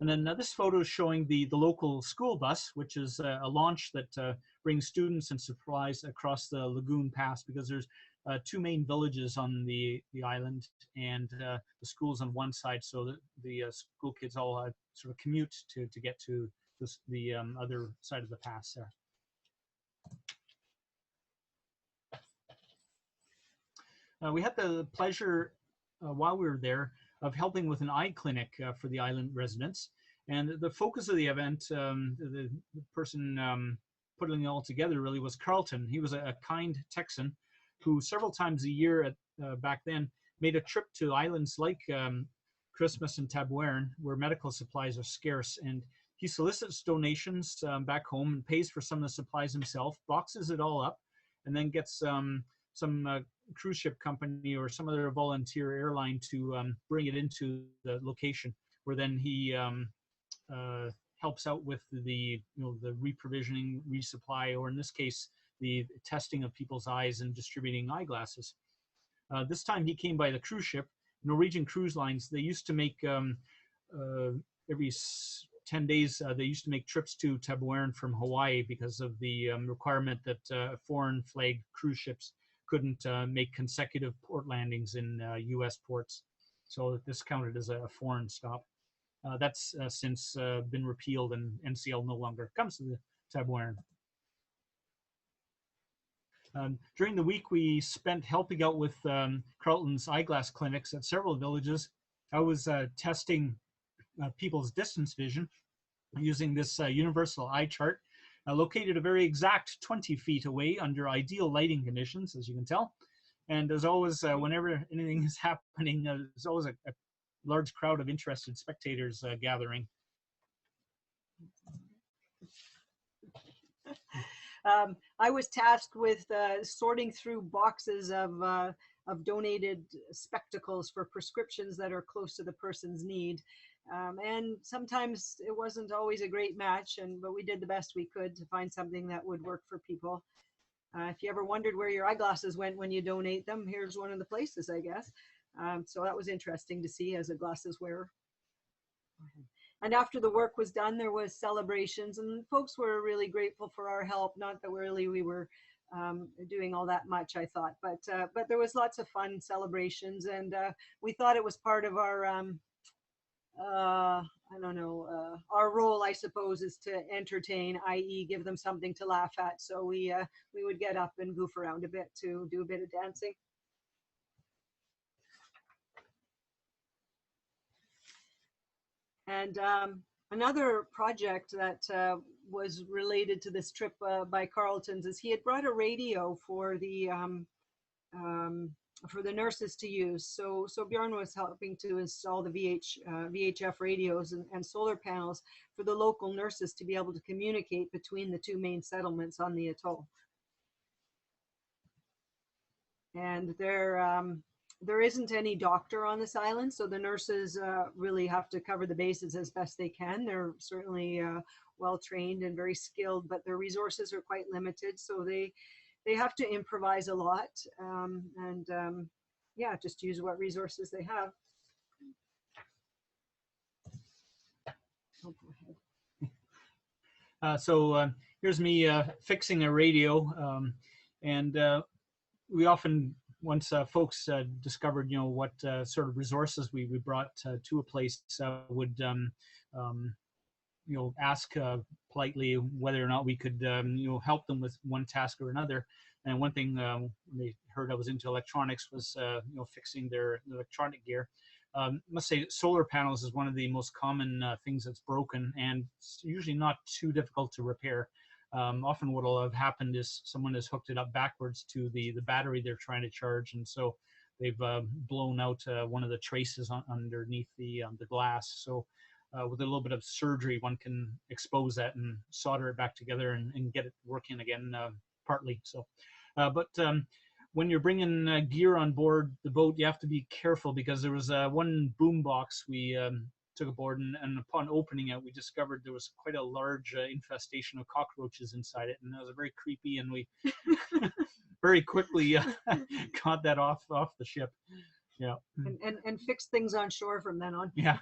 And then this photo is showing the local school bus, which is a launch that brings students and supplies across the lagoon pass, because there's two main villages on the island, and the school's on one side, so that the school kids all sort of commute to get to the other side of the pass there. We had the pleasure while we were there of helping with an eye clinic for the island residents. And the focus of the event, the person putting it all together really was Carlton. He was a kind Texan who several times a year back then made a trip to islands like Christmas and Tabuern, where medical supplies are scarce. And he solicits donations back home and pays for some of the supplies himself, boxes it all up, and then gets some cruise ship company or some other volunteer airline to bring it into the location, where then he helps out with the reprovisioning, resupply, or in this case, the testing of people's eyes and distributing eyeglasses. This time he came by the cruise ship. Norwegian Cruise Lines, they used to make every 10 days, they used to make trips to Tabuern from Hawaii because of the requirement that foreign flag cruise ships couldn't make consecutive port landings in US ports. So this counted as a foreign stop. That's since been repealed, and NCL no longer comes to the Tabuern. During the week, we spent helping out with Carlton's eyeglass clinics at several villages. I was testing people's distance vision using this universal eye chart, located a very exact 20 feet away under ideal lighting conditions, as you can tell. And there's always, whenever anything is happening, there's always a large crowd of interested spectators gathering. I was tasked with sorting through boxes of donated spectacles for prescriptions that are close to the person's need. And sometimes it wasn't always a great match, but we did the best we could to find something that would work for people. If you ever wondered where your eyeglasses went when you donate them, here's one of the places, I guess. So that was interesting to see as a glasses wearer. And after the work was done, there was celebrations, and folks were really grateful for our help. Not that really we were doing all that much, I thought, but there was lots of fun celebrations, and we thought it was part of our, I don't know, our role, I suppose, is to entertain, i.e. give them something to laugh at. So we would get up and goof around a bit to do a bit of dancing. And another project that was related to this trip by Carlton's is he had brought a radio for the nurses to use. So Bjorn was helping to install the VHF radios and solar panels for the local nurses to be able to communicate between the two main settlements on the atoll. And there isn't any doctor on this island, so the nurses really have to cover the bases as best they can. They're certainly well trained and very skilled, but their resources are quite limited, so they have to improvise a lot, yeah, just use what resources they have. Oh, go ahead. So here's me fixing a radio, and we often, once folks discovered, what sort of resources we brought to a place, would ask politely whether or not we could help them with one task or another. And one thing when they heard I was into electronics was fixing their electronic gear. Must say solar panels is one of the most common things that's broken, and it's usually not too difficult to repair. Often what will have happened is someone has hooked it up backwards to the battery they're trying to charge, and so they've blown out one of the traces underneath the glass. So with a little bit of surgery, one can expose that and solder it back together and get it working again, partly. So, but when you're bringing gear on board the boat, you have to be careful, because there was one boom box we took aboard, and upon opening it, we discovered there was quite a large infestation of cockroaches inside it, and that was very creepy. And we very quickly got that off the ship. Yeah. And fixed things on shore from then on. Yeah.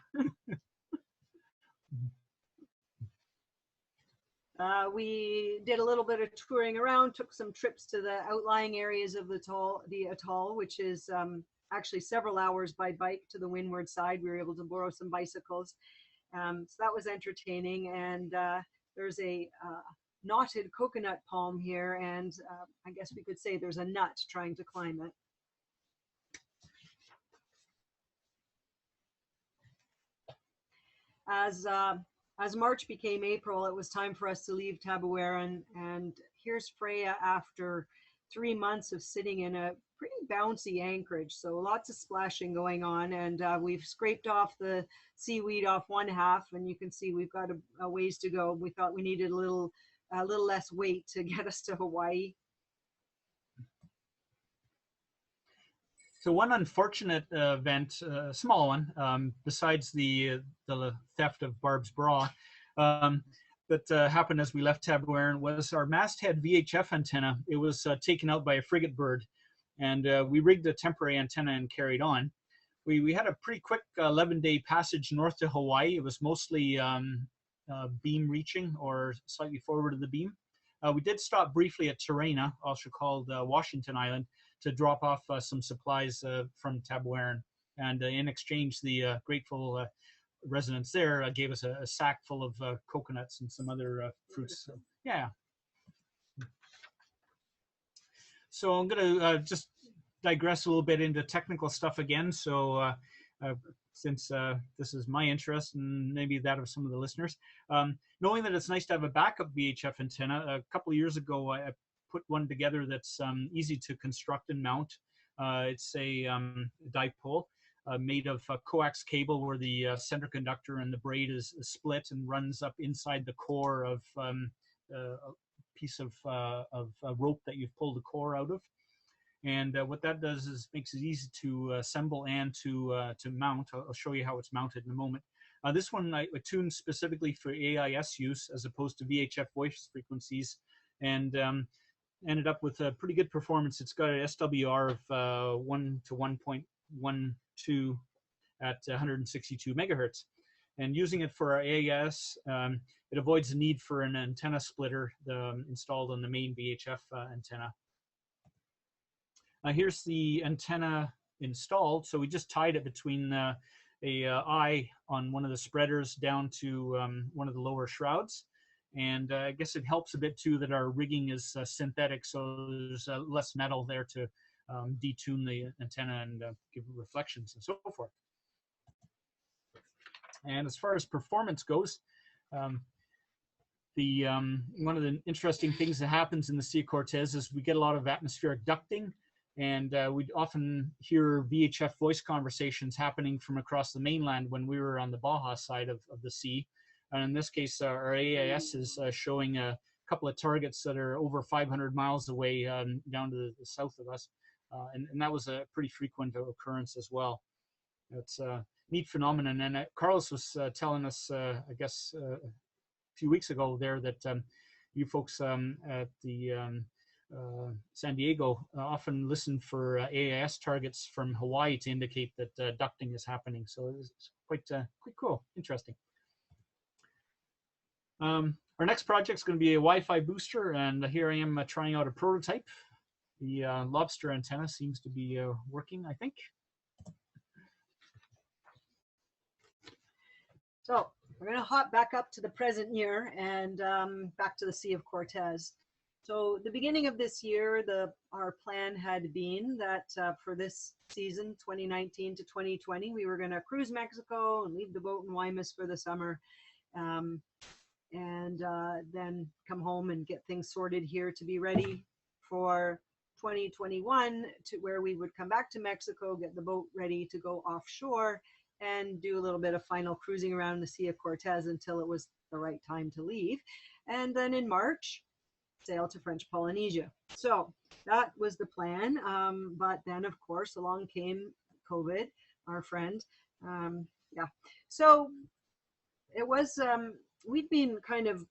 We did a little bit of touring around, took some trips to the outlying areas of the atoll, which is actually several hours by bike to the windward side. We were able to borrow some bicycles. So that was entertaining. And there's a knotted coconut palm here, and I guess we could say there's a nut trying to climb it. As March became April, it was time for us to leave Tabuaran, and here's Freya after 3 months of sitting in a pretty bouncy anchorage. So lots of splashing going on, and we've scraped off the seaweed off one half, and you can see we've got a ways to go. We thought we needed a little less weight to get us to Hawaii. So one unfortunate event, a small one, besides the theft of Barb's bra, that happened as we left Tabuaran was our masthead VHF antenna. It was taken out by a frigate bird, and we rigged a temporary antenna and carried on. We had a pretty quick 11-day passage north to Hawaii. It was mostly beam reaching or slightly forward of the beam. We did stop briefly at Terena, also called Washington Island, to drop off some supplies from Tabuaran. And in exchange, the grateful residents there gave us a sack full of coconuts and some other fruits. So, yeah. So I'm going to just digress a little bit into technical stuff again. So since this is my interest and maybe that of some of the listeners, knowing that it's nice to have a backup VHF antenna, a couple of years ago, I put one together that's easy to construct and mount. It's a dipole made of coax cable where the center conductor and the braid is split and runs up inside the core of a piece of rope that you've pulled the core out of. And what that does is makes it easy to assemble and to mount. I'll show you how it's mounted in a moment. This one I tuned specifically for AIS use as opposed to VHF voice frequencies, and ended up with a pretty good performance. It's got an SWR of 1 to 1.12 at 162 megahertz. And using it for our AIS, it avoids the need for an antenna splitter installed on the main VHF antenna. Here's the antenna installed. So we just tied it between a eye on one of the spreaders down to one of the lower shrouds. And I guess it helps a bit too that our rigging is synthetic, so there's less metal there to detune the antenna and give reflections and so forth. And as far as performance goes, one of the interesting things that happens in the Sea of Cortez is we get a lot of atmospheric ducting, and we'd often hear VHF voice conversations happening from across the mainland when we were on the Baja side of the sea. And in this case, our AIS is showing a couple of targets that are over 500 miles away down to the south of us. And that was a pretty frequent occurrence as well. It's a neat phenomenon. And Carlos was telling us, I guess, a few weeks ago there that you folks at the San Diego often listen for AIS targets from Hawaii to indicate that ducting is happening. So it's quite cool, interesting. Our next project is going to be a Wi-Fi booster, and here I am trying out a prototype. The lobster antenna seems to be working, I think. So we're going to hop back up to the present year and back to the Sea of Cortez. So the beginning of this year, our plan had been that for this season, 2019 to 2020, we were going to cruise Mexico and leave the boat in Guaymas for the summer. And then come home and get things sorted here to be ready for 2021, to where we would come back to Mexico, get the boat ready to go offshore, and do a little bit of final cruising around the Sea of Cortez until it was the right time to leave. And then in March, sail to French Polynesia. So that was the plan. But then, of course, along came COVID, our friend. Yeah. So it was, we'd been kind of,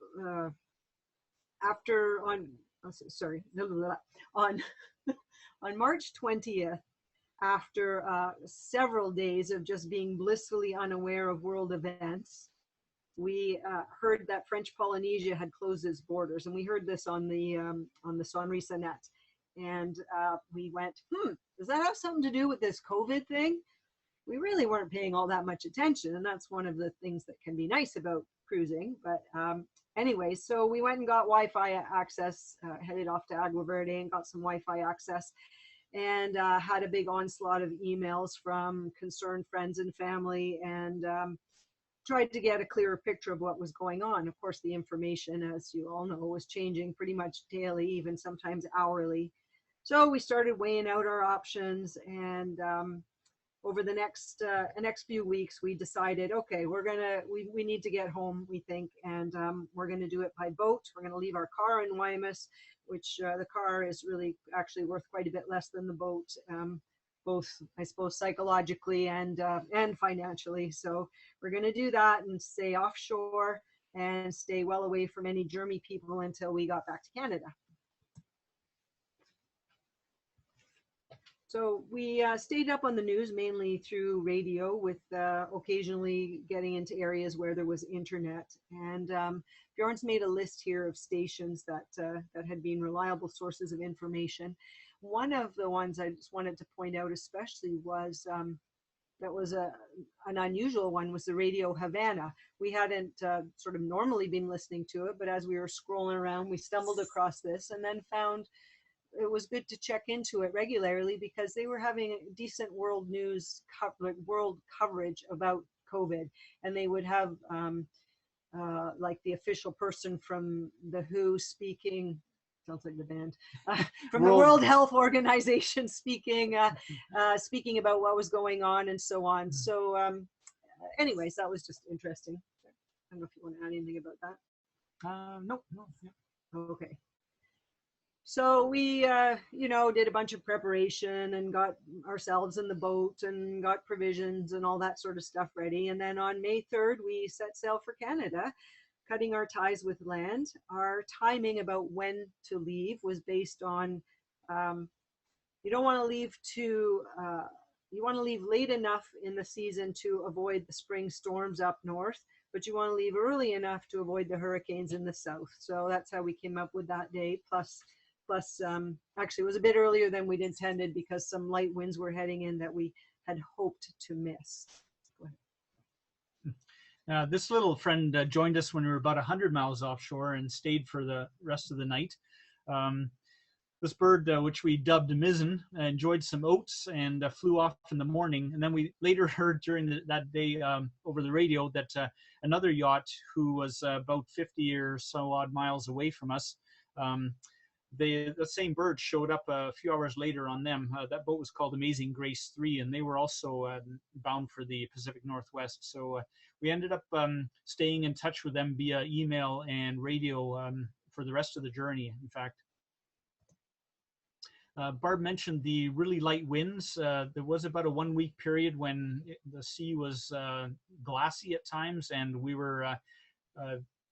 after on, sorry, on, on March 20th, after several days of just being blissfully unaware of world events, we heard that French Polynesia had closed its borders, and we heard this on the Sonrisa net, and we went, does that have something to do with this COVID thing? We really weren't paying all that much attention, and that's one of the things that can be nice about cruising. But anyway, so we went and got Wi-Fi access, headed off to Agua Verde and got some Wi-Fi access, and had a big onslaught of emails from concerned friends and family, and tried to get a clearer picture of what was going on. Of course, the information, as you all know, was changing pretty much daily, even sometimes hourly. So we started weighing out our options, and over the next few weeks, we decided, okay, we need to get home, we think, and we're gonna do it by boat. We're gonna leave our car in Guaymas, which the car is really actually worth quite a bit less than the boat, both, I suppose, psychologically and financially. So we're gonna do that and stay offshore and stay well away from any germy people until we got back to Canada. So we stayed up on the news mainly through radio, with occasionally getting into areas where there was internet. And Bjorn's made a list here of stations that had been reliable sources of information. One of the ones I just wanted to point out especially was that was an unusual one, was the Radio Havana. We hadn't sort of normally been listening to it, but as we were scrolling around, we stumbled across this and then found it was good to check into it regularly, because they were having decent world news, world coverage about COVID, and they would have like the official person from the WHO speaking. Sounds like the band from the World Health Organization speaking speaking about what was going on and so on. So anyways, that was just interesting. I don't know if you want to add anything about that. No. Yeah. Okay. So we, you know, did a bunch of preparation and got ourselves in the boat and got provisions and all that sort of stuff ready. And then on May 3rd, we set sail for Canada, cutting our ties with land. Our timing about when to leave was based on, you don't want to leave too, you want to leave late enough in the season to avoid the spring storms up north, but you want to leave early enough to avoid the hurricanes in the south. So that's how we came up with that date. Plus actually it was a bit earlier than we'd intended, because some light winds were heading in that we had hoped to miss. Go ahead. This little friend joined us when we were about 100 miles offshore and stayed for the rest of the night. This bird, which we dubbed Mizzen, enjoyed some oats and flew off in the morning. And then we later heard during that day over the radio that another yacht, who was about 50 or so odd miles away from us, the same bird showed up a few hours later on them. That boat was called Amazing Grace 3, and they were also bound for the Pacific Northwest. So we ended up staying in touch with them via email and radio for the rest of the journey, in fact. Barb mentioned the really light winds. There was about a 1 week period when the sea was glassy at times, and we were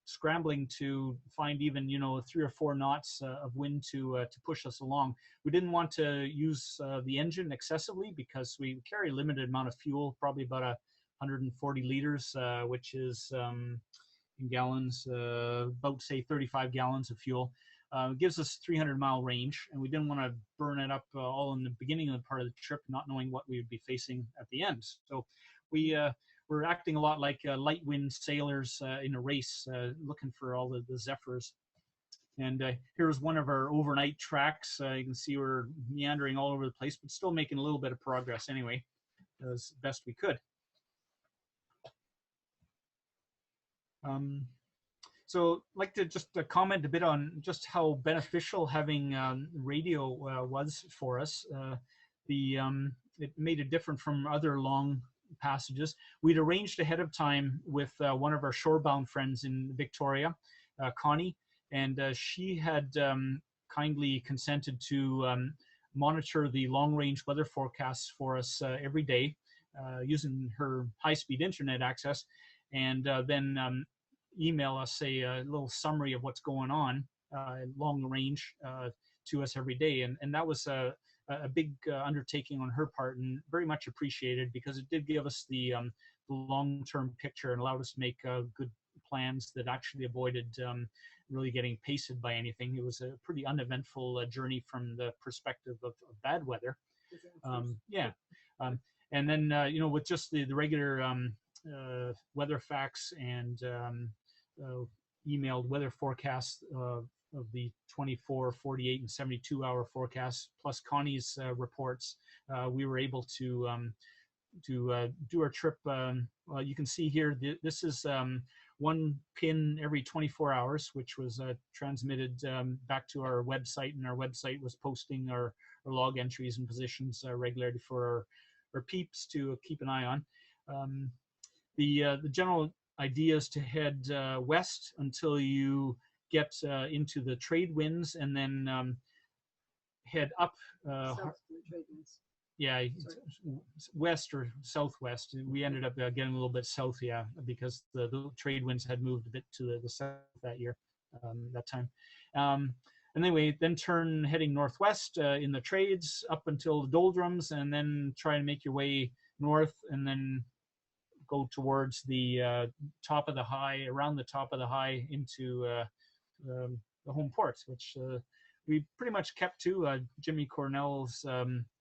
scrambling to find even 3 or 4 knots of wind to push us along. We didn't want to use the engine excessively, because we carry a limited amount of fuel, probably about 140 liters, which is in gallons, about say 35 gallons of fuel. It gives us 300-mile range, and we didn't want to burn it up all in the beginning of the part of the trip, not knowing what we would be facing at the end. So we were acting a lot like light wind sailors in a race, looking for all the zephyrs. And here's one of our overnight tracks. You can see we're meandering all over the place, but still making a little bit of progress anyway, as best we could. So I'd like to just comment a bit on just how beneficial having radio was for us. It made it different from other long passages. We'd arranged ahead of time with one of our shorebound friends in Victoria, Connie, and she had kindly consented to monitor the long-range weather forecasts for us every day. using her high-speed internet access, and then email us a little summary of what's going on long range to us every day. And that was a big undertaking on her part, and very much appreciated, because it did give us the long-term picture and allowed us to make good plans that actually avoided really getting pasted by anything. It was a pretty uneventful journey from the perspective of bad weather. And then with just the regular weather facts and emailed weather forecasts of the 24, 48, and 72-hour forecasts, plus Connie's reports, we were able to do our trip. You can see here, this is one pin every 24 hours, which was transmitted back to our website, and our website was posting our log entries and positions regularly for our peeps to keep an eye on. The general idea is to head west until you get into the trade winds, and then head up. South to the trade winds. Yeah, west or southwest. We ended up getting a little bit south, because the trade winds had moved a bit to the south that year, that time. And anyway, then turn heading northwest in the trades up until the doldrums, and then try and make your way north, and then go towards the top of the high, around the top of the high into the home port, which we pretty much kept to. Jimmy Cornell's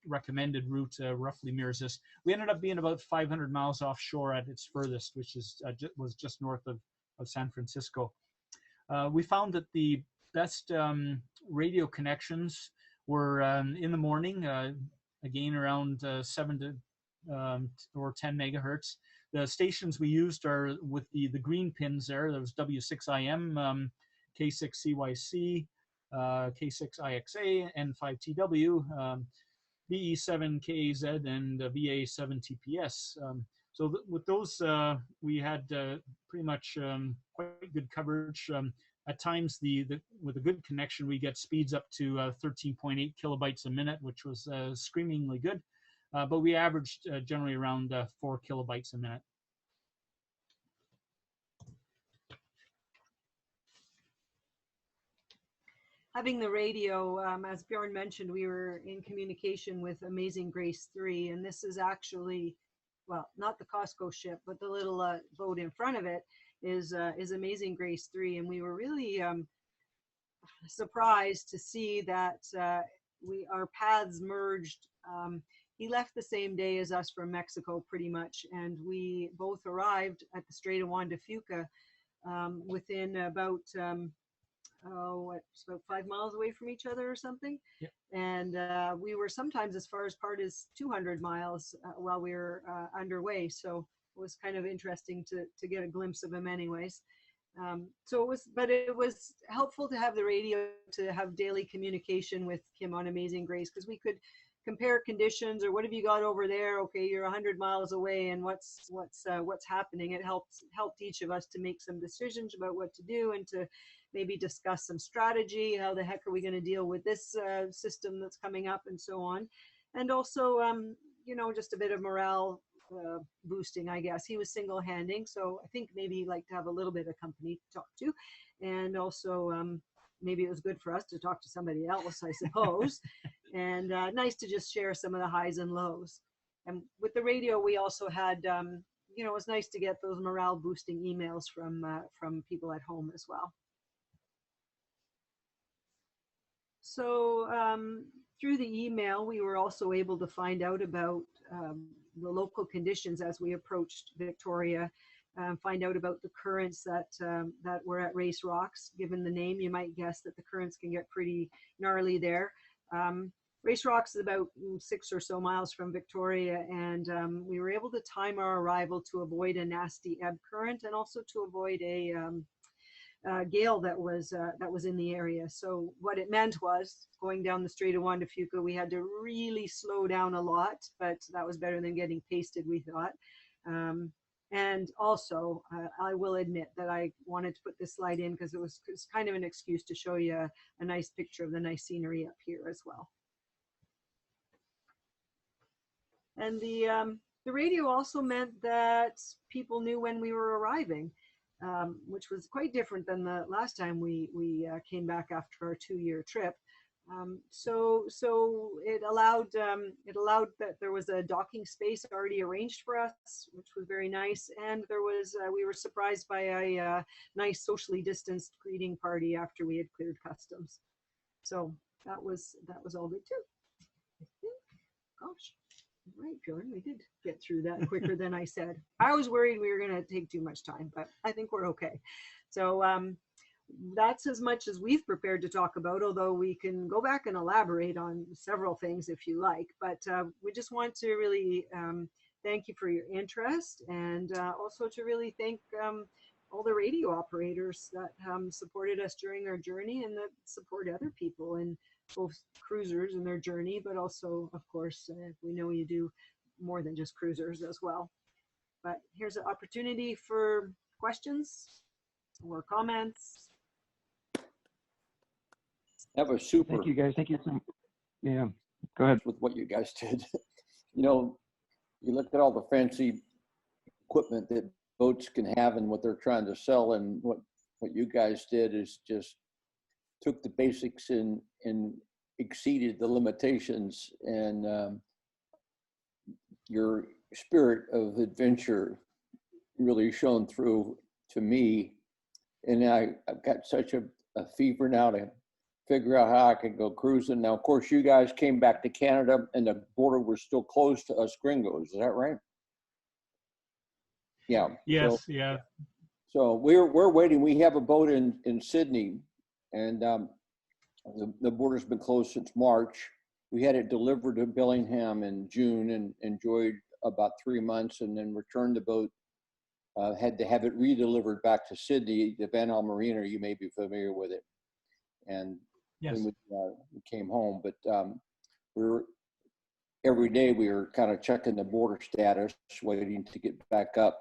recommended route roughly mirrors this. We ended up being about 500 miles offshore at its furthest, which is was just north of San Francisco. We found that the best radio connections were in the morning, again around 7 to or 10 megahertz. The stations we used are with the green pins there. There was W6IM, K6CYC, K6IXA, N5TW, BE7KZ, and VA7TPS. So with those, we had pretty much quite good coverage. At times, with a good connection, we get speeds up to 13.8 kilobytes a minute, which was screamingly good. But we averaged generally around 4 kilobytes a minute. Having the radio, as Bjorn mentioned, we were in communication with Amazing Grace 3, and this is actually, well, not the Costco ship, but the little boat in front of it is Amazing Grace 3, and we were really surprised to see that our paths merged. He left the same day as us from Mexico, pretty much, and we both arrived at the Strait of Juan de Fuca within about about 5 miles away from each other or something. Yep. And we were sometimes as far as 200 miles while we were underway. So it was kind of interesting to get a glimpse of him anyways. But it was helpful to have the radio, to have daily communication with Kim on Amazing Grace, because we could compare conditions, or what have you got over there? Okay, you're 100 miles away, and what's happening? It helped each of us to make some decisions about what to do, and to maybe discuss some strategy. How the heck are we going to deal with this system that's coming up, and so on. And also, just a bit of morale boosting, I guess. He was single-handing, so I think maybe he'd like to have a little bit of company to talk to. And also, maybe it was good for us to talk to somebody else, I suppose. And nice to just share some of the highs and lows. And with the radio, we also had, it was nice to get those morale boosting emails from people at home as well. So through the email, we were also able to find out about the local conditions as we approached Victoria, find out about the currents that were at Race Rocks. Given the name, you might guess that the currents can get pretty gnarly there. Race Rocks is about 6 or so miles from Victoria, and we were able to time our arrival to avoid a nasty ebb current, and also to avoid a gale that was in the area. So what it meant was, going down the Strait of Juan de Fuca, we had to really slow down a lot, but that was better than getting pasted, we thought. And also, I will admit that I wanted to put this slide in because it was kind of an excuse to show you a nice picture of the nice scenery up here as well. And the the radio also meant that people knew when we were arriving, which was quite different than the last time we came back after our 2-year trip. So it allowed that there was a docking space already arranged for us, which was very nice. And there was we were surprised by a nice socially distanced greeting party after we had cleared customs. So that was all good too. I think. Gosh, right, Bjorn, we did get through that quicker than I said. I was worried we were going to take too much time, but I think we're okay. So that's as much as we've prepared to talk about, although we can go back and elaborate on several things if you like. But we just want to really thank you for your interest, and also to really thank all the radio operators that supported us during our journey and that support other people in both cruisers in their journey, but also, of course, we know you do more than just cruisers as well. But here's an opportunity for questions or comments. That was super. Thank you, guys. Thank you. Yeah, go ahead. With what you guys did. You know, you look at all the fancy equipment that boats can have and what they're trying to sell, and what you guys did is just took the basics and exceeded the limitations, and your spirit of adventure really shone through to me. And I've got such a fever now to figure out how I could go cruising. Now, of course, you guys came back to Canada and the border was still closed to us gringos. Is that right? Yeah. Yes. Yeah. So we're waiting. We have a boat in Sydney, and the border's been closed since March. We had it delivered to Bellingham in June and enjoyed about 3 months, and then returned the boat. Had to have it redelivered back to Sydney, the Van Al Marina. You may be familiar with it. And yes, when we came home, but every day we were kind of checking the border status, waiting to get back up,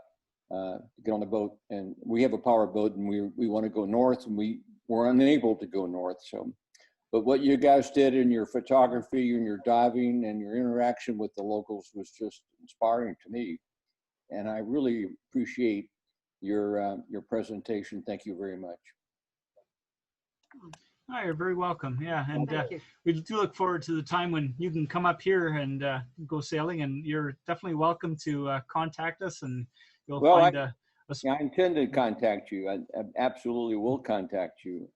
to get on the boat. And we have a power boat, and we want to go north, and we were unable to go north. So, but what you guys did in your photography and your diving and your interaction with the locals was just inspiring to me. And I really appreciate your presentation. Thank you very much. Hi, you're very welcome. Yeah, and Thank you. we do look forward to the time when you can come up here and go sailing. And you're definitely welcome to contact us, and you'll find a yeah, I intend to contact you. I absolutely will contact you.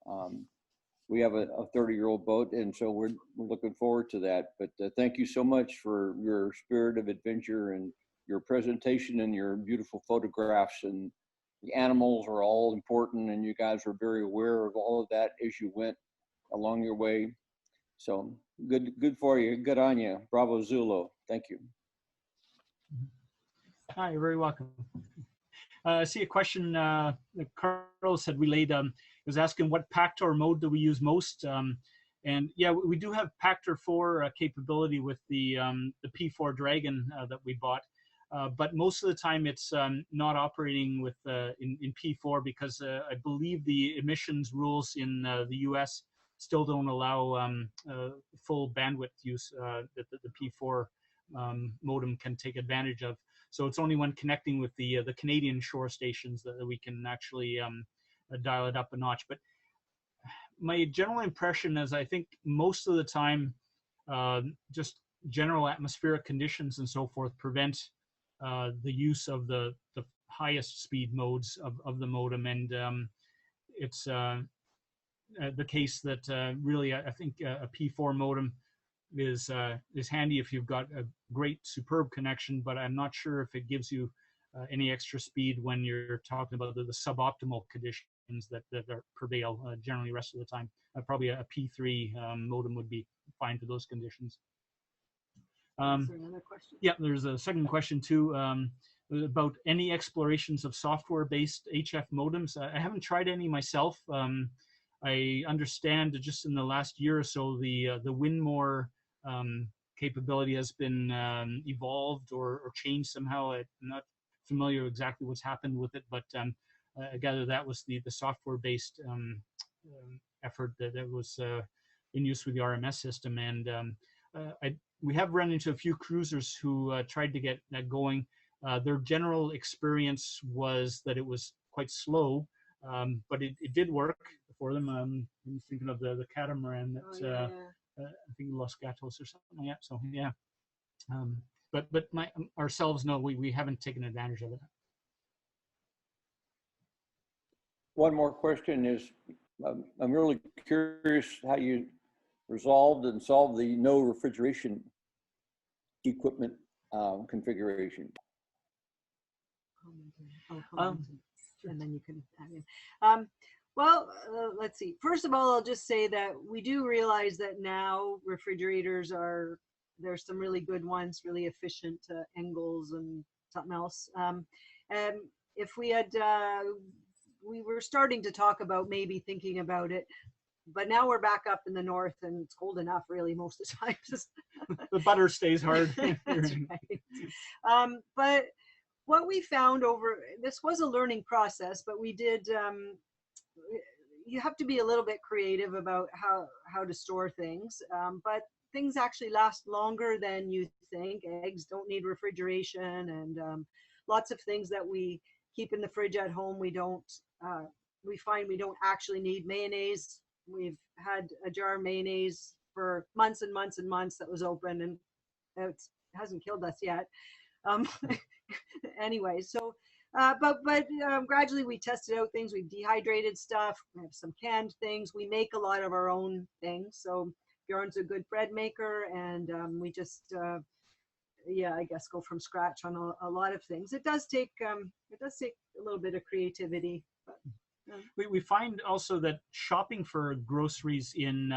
We have a 30-year-old boat, and so we're looking forward to that. But thank you so much for your spirit of adventure and your presentation and your beautiful photographs. And the animals are all important, and you guys were very aware of all of that as you went along your way. So good for you. Good on you. Bravo Zulu. Thank you. Hi, you're very welcome. I see a question that Carlos had relayed. Was asking what Pactor mode do we use most? And yeah, we do have Pactor 4 capability with the P4 Dragon that we bought. But most of the time it's not operating with in P4 because I believe the emissions rules in the US still don't allow full bandwidth use that the P4 modem can take advantage of. So it's only when connecting with the Canadian shore stations that we can actually dial it up a notch. But my general impression is I think most of the time just general atmospheric conditions and so forth prevent the use of the highest speed modes of the modem, and it's the case that really I think a P4 modem is handy if you've got a great superb connection, but I'm not sure if it gives you any extra speed when you're talking about the suboptimal conditions that prevail generally the rest of the time. Probably a P3 modem would be fine for those conditions. Is there another question? Yeah, there's a second question too about any explorations of software-based HF modems. I haven't tried any myself. I understand that just in the last year or so, the Winmore capability has been evolved or changed somehow. I'm not familiar exactly what's happened with it, but I gather that was the software-based effort that was in use with the RMS system. And we have run into a few cruisers who tried to get that going. Their general experience was that it was quite slow, but it did work for them. I'm thinking of the catamaran that I think Los Gatos or something like that. So yeah, but ourselves, no, we haven't taken advantage of it. One more question is, I'm really curious how you resolved and solved the no refrigeration equipment configuration. And then you can add in. Well, let's see. First of all, I'll just say that we do realize that now refrigerators there's some really good ones, really efficient Engels and something else. And if we had, we were starting to talk about maybe thinking about it, but now we're back up in the north and it's cold enough really most of the times. The butter stays hard. That's right. But what we found this was a learning process, but we did, you have to be a little bit creative about how to store things. But things actually last longer than you think. Eggs don't need refrigeration, and lots of things that we keep in the fridge at home, we find we don't actually need. Mayonnaise, we've had a jar of mayonnaise for months and months and months that was open, and it hasn't killed us yet. Anyway, so but gradually we tested out things. We've dehydrated stuff. We have some canned things. We make a lot of our own things. So Bjorn's a good bread maker, and we just I guess go from scratch on a lot of things. It does take a little bit of creativity. But, we find also that shopping for groceries in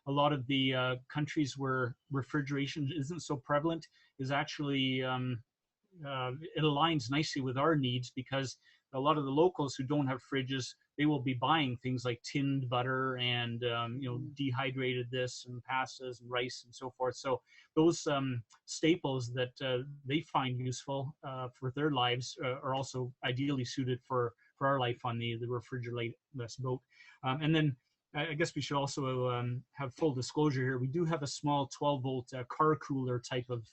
a lot of the countries where refrigeration isn't so prevalent is actually it aligns nicely with our needs, because a lot of the locals who don't have fridges, they will be buying things like tinned butter and dehydrated this and pastas and rice and so forth. So those staples that they find useful for their lives are also ideally suited for our life on the refrigerator-less boat. And then I guess we should also have full disclosure here. We do have a small 12-volt car cooler type of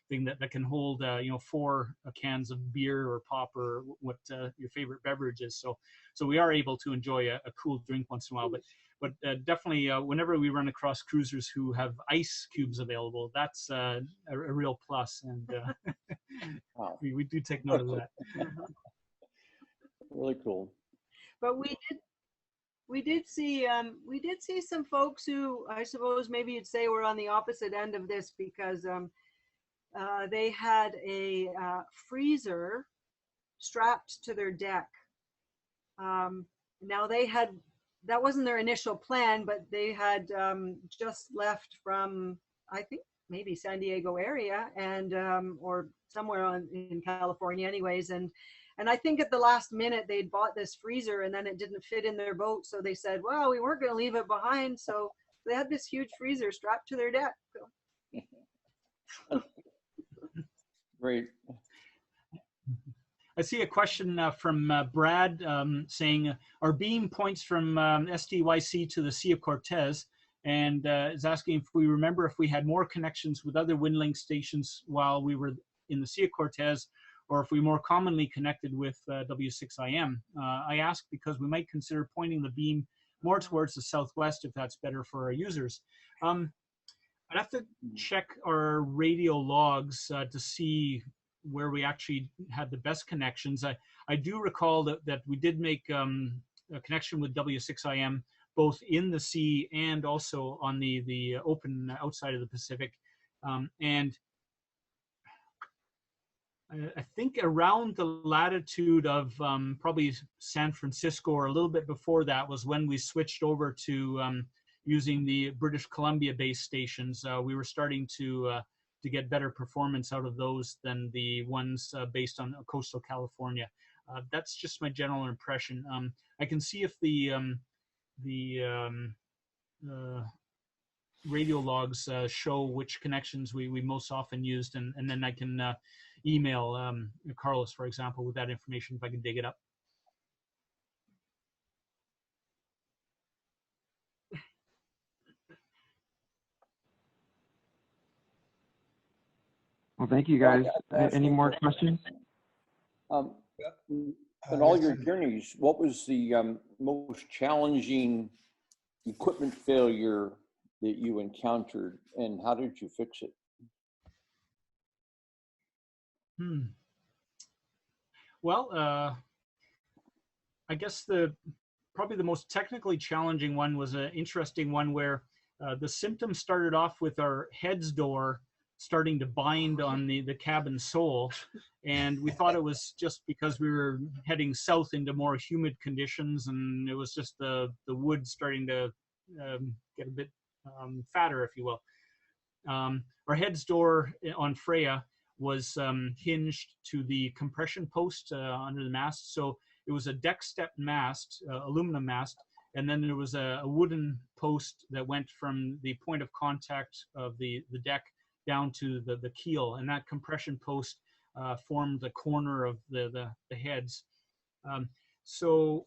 thing that can hold 4 cans of beer or pop or what your favorite beverage is. So we are able to enjoy a cool drink once in a while. But definitely, whenever we run across cruisers who have ice cubes available, that's a real plus, and Wow. we do take note of that. Really cool. But we did see some folks who, I suppose maybe you'd say, were on the opposite end of this, because they had a freezer strapped to their deck. Now that wasn't their initial plan, but they had just left from, I think, maybe San Diego area, and or somewhere in California anyways, and I think at the last minute they'd bought this freezer, and then it didn't fit in their boat, so they said, well, we weren't going to leave it behind, so they had this huge freezer strapped to their deck. So. Great. I see a question from Brad saying, our beam points from SDYC to the Sea of Cortez, and is asking if we remember if we had more connections with other WinLink stations while we were in the Sea of Cortez, or if we more commonly connected with W6IM. I ask because we might consider pointing the beam more towards the southwest if that's better for our users. I'd have to check our radio logs to see where we actually had the best connections. I do recall that we did make a connection with W6IM both in the sea and also on the open outside of the Pacific. And I think around the latitude of probably San Francisco, or a little bit before that, was when we switched over to using the British Columbia-based stations. We were starting to get better performance out of those than the ones based on coastal California. That's just my general impression. I can see if the radio logs show which connections we most often used, and then I can email Carlos, for example, with that information if I can dig it up. Well, thank you guys. Any more questions? Um, in all your journeys, what was the most challenging equipment failure that you encountered, and how did you fix it? Well, I guess probably the most technically challenging one was an interesting one where the symptoms started off with our heads door starting to bind on the cabin sole. And we thought it was just because we were heading south into more humid conditions, and it was just the wood starting to get a bit fatter, if you will. Our heads door on Freya was hinged to the compression post under the mast. So it was a deck step mast, aluminum mast, and then there was a wooden post that went from the point of contact of the deck down to the keel, and that compression post formed the corner of the heads. So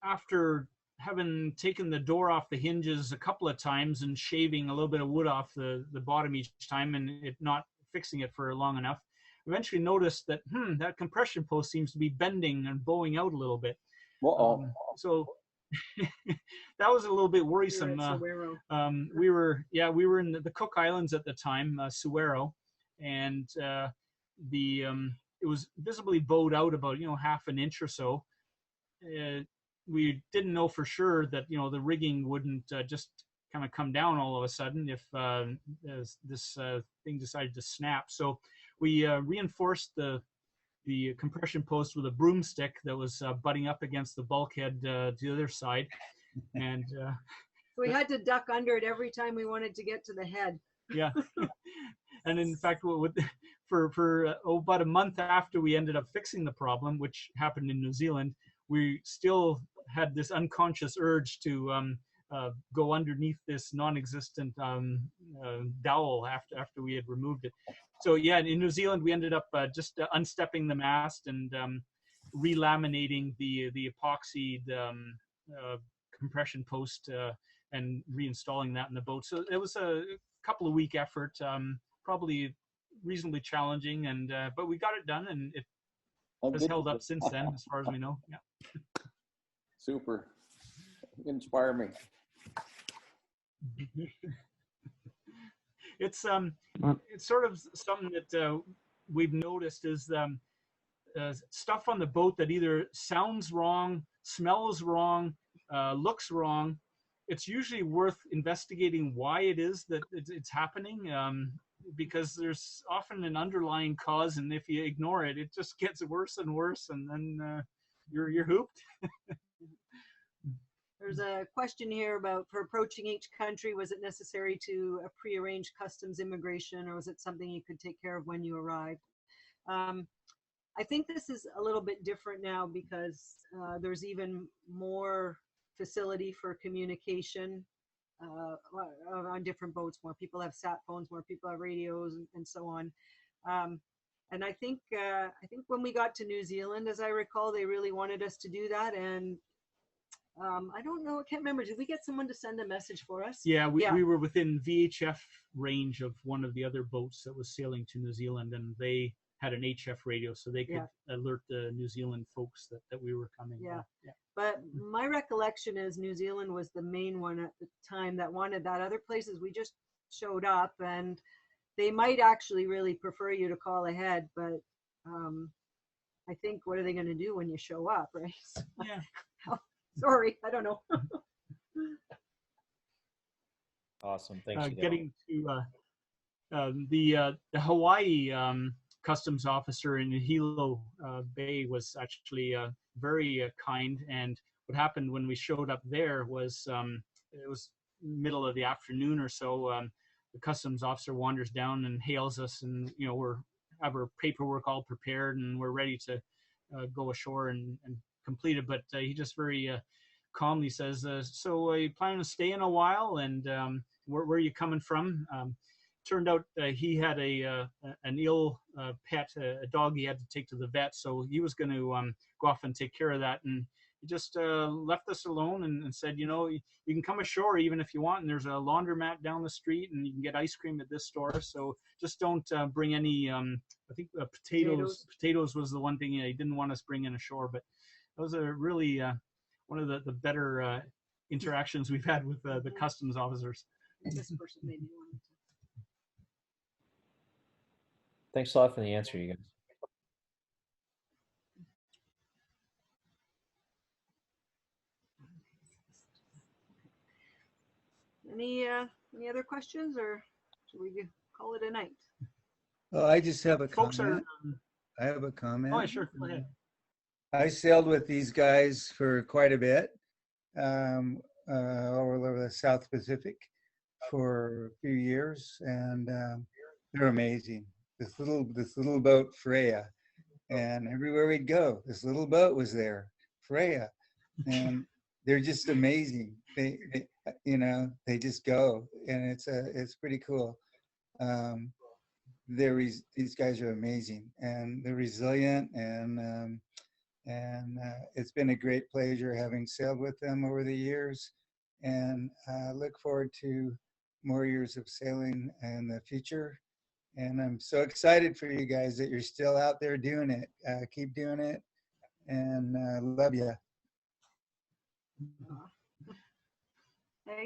after having taken the door off the hinges a couple of times and shaving a little bit of wood off the bottom each time and it not fixing it for long enough, eventually noticed that that compression post seems to be bending and bowing out a little bit. So that was a little bit worrisome. We were in the Cook Islands at the time, Suero, and it was visibly bowed out about half an inch or so. We didn't know for sure that the rigging wouldn't just kind of come down all of a sudden if this thing decided to snap. So we reinforced the compression post with a broomstick that was butting up against the bulkhead to the other side, and we had to duck under it every time we wanted to get to the head. Yeah, and in fact, for about a month after we ended up fixing the problem, which happened in New Zealand, we still had this unconscious urge to go underneath this non-existent dowel after we had removed it. So yeah, in New Zealand, we ended up just unstepping the mast and relaminating the epoxied compression post and reinstalling that in the boat. So it was a couple of week effort, probably reasonably challenging, and but we got it done, and it has held up since then, as far as we know. Yeah. Super. Inspire me. It's sort of something that we've noticed is stuff on the boat that either sounds wrong, smells wrong, looks wrong. It's usually worth investigating why it is that it's happening, because there's often an underlying cause, and if you ignore it, it just gets worse and worse, and then you're hooped. There's a question here about, for approaching each country, was it necessary to pre-arrange customs immigration, or was it something you could take care of when you arrived? I think this is a little bit different now because there's even more facility for communication on different boats. More people have sat phones, more people have radios, and so on. And I think when we got to New Zealand, as I recall, they really wanted us to do that. And I don't know, I can't remember. Did we get someone to send a message for us? Yeah, we were within VHF range of one of the other boats that was sailing to New Zealand, and they had an HF radio, so they could alert the New Zealand folks that we were coming. Yeah. But my recollection is New Zealand was the main one at the time that wanted that. Other places, we just showed up, and they might actually really prefer you to call ahead, but I think, what are they going to do when you show up, right? Yeah. Sorry, I don't know. Awesome, thanks. Getting to the Hawaii customs officer in Hilo Bay was actually very kind, and what happened when we showed up there was it was middle of the afternoon or so. The customs officer wanders down and hails us, and we're have our paperwork all prepared and we're ready to go ashore and complete it. But he just very calmly says, so you planning to stay in a while, and where are you coming from? Turned out he had an ill pet, a dog he had to take to the vet, so he was going to go off and take care of that. And he just left us alone and said, you know, you can come ashore even if you want, and there's a laundromat down the street, and you can get ice cream at this store. So just don't bring any. I think potatoes. Potatoes was the one thing he didn't want us bringing ashore, but those are really one of the better interactions we've had with the customs officers. This person made me want to. Thanks a lot for the answer, you guys. Any other questions, or should we call it a night? Oh, I just have a Folks comment. are. I have a comment. Oh, sure. Go ahead. I sailed with these guys for quite a bit, all over the South Pacific for a few years, and they're amazing. This little boat, Freya, and everywhere we'd go, this little boat was there, Freya, and they're just amazing. They you know, they just go, and it's pretty cool. These guys are amazing, and they're resilient, and it's been a great pleasure having sailed with them over the years, and look forward to more years of sailing in the future. And I'm so excited for you guys that you're still out there doing it. Keep doing it, and love you.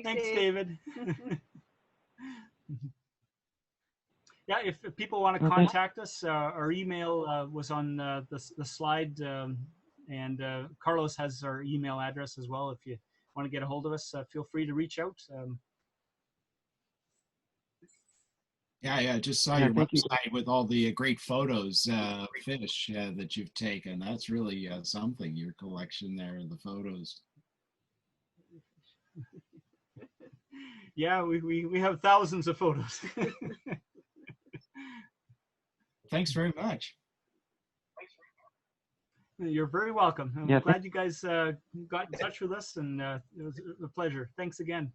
Thanks, David. Yeah, if people want to Okay. contact us, our email was on the slide, and Carlos has our email address as well. If you want to get a hold of us, feel free to reach out. Yeah, just saw Yeah, your thank you. website with all the great photos of fish that you've taken. That's really something, your collection there, the photos. Yeah, we have thousands of photos. Thanks very much. You're very welcome. I'm Yeah, glad you guys got in touch with us, and it was a pleasure. Thanks again.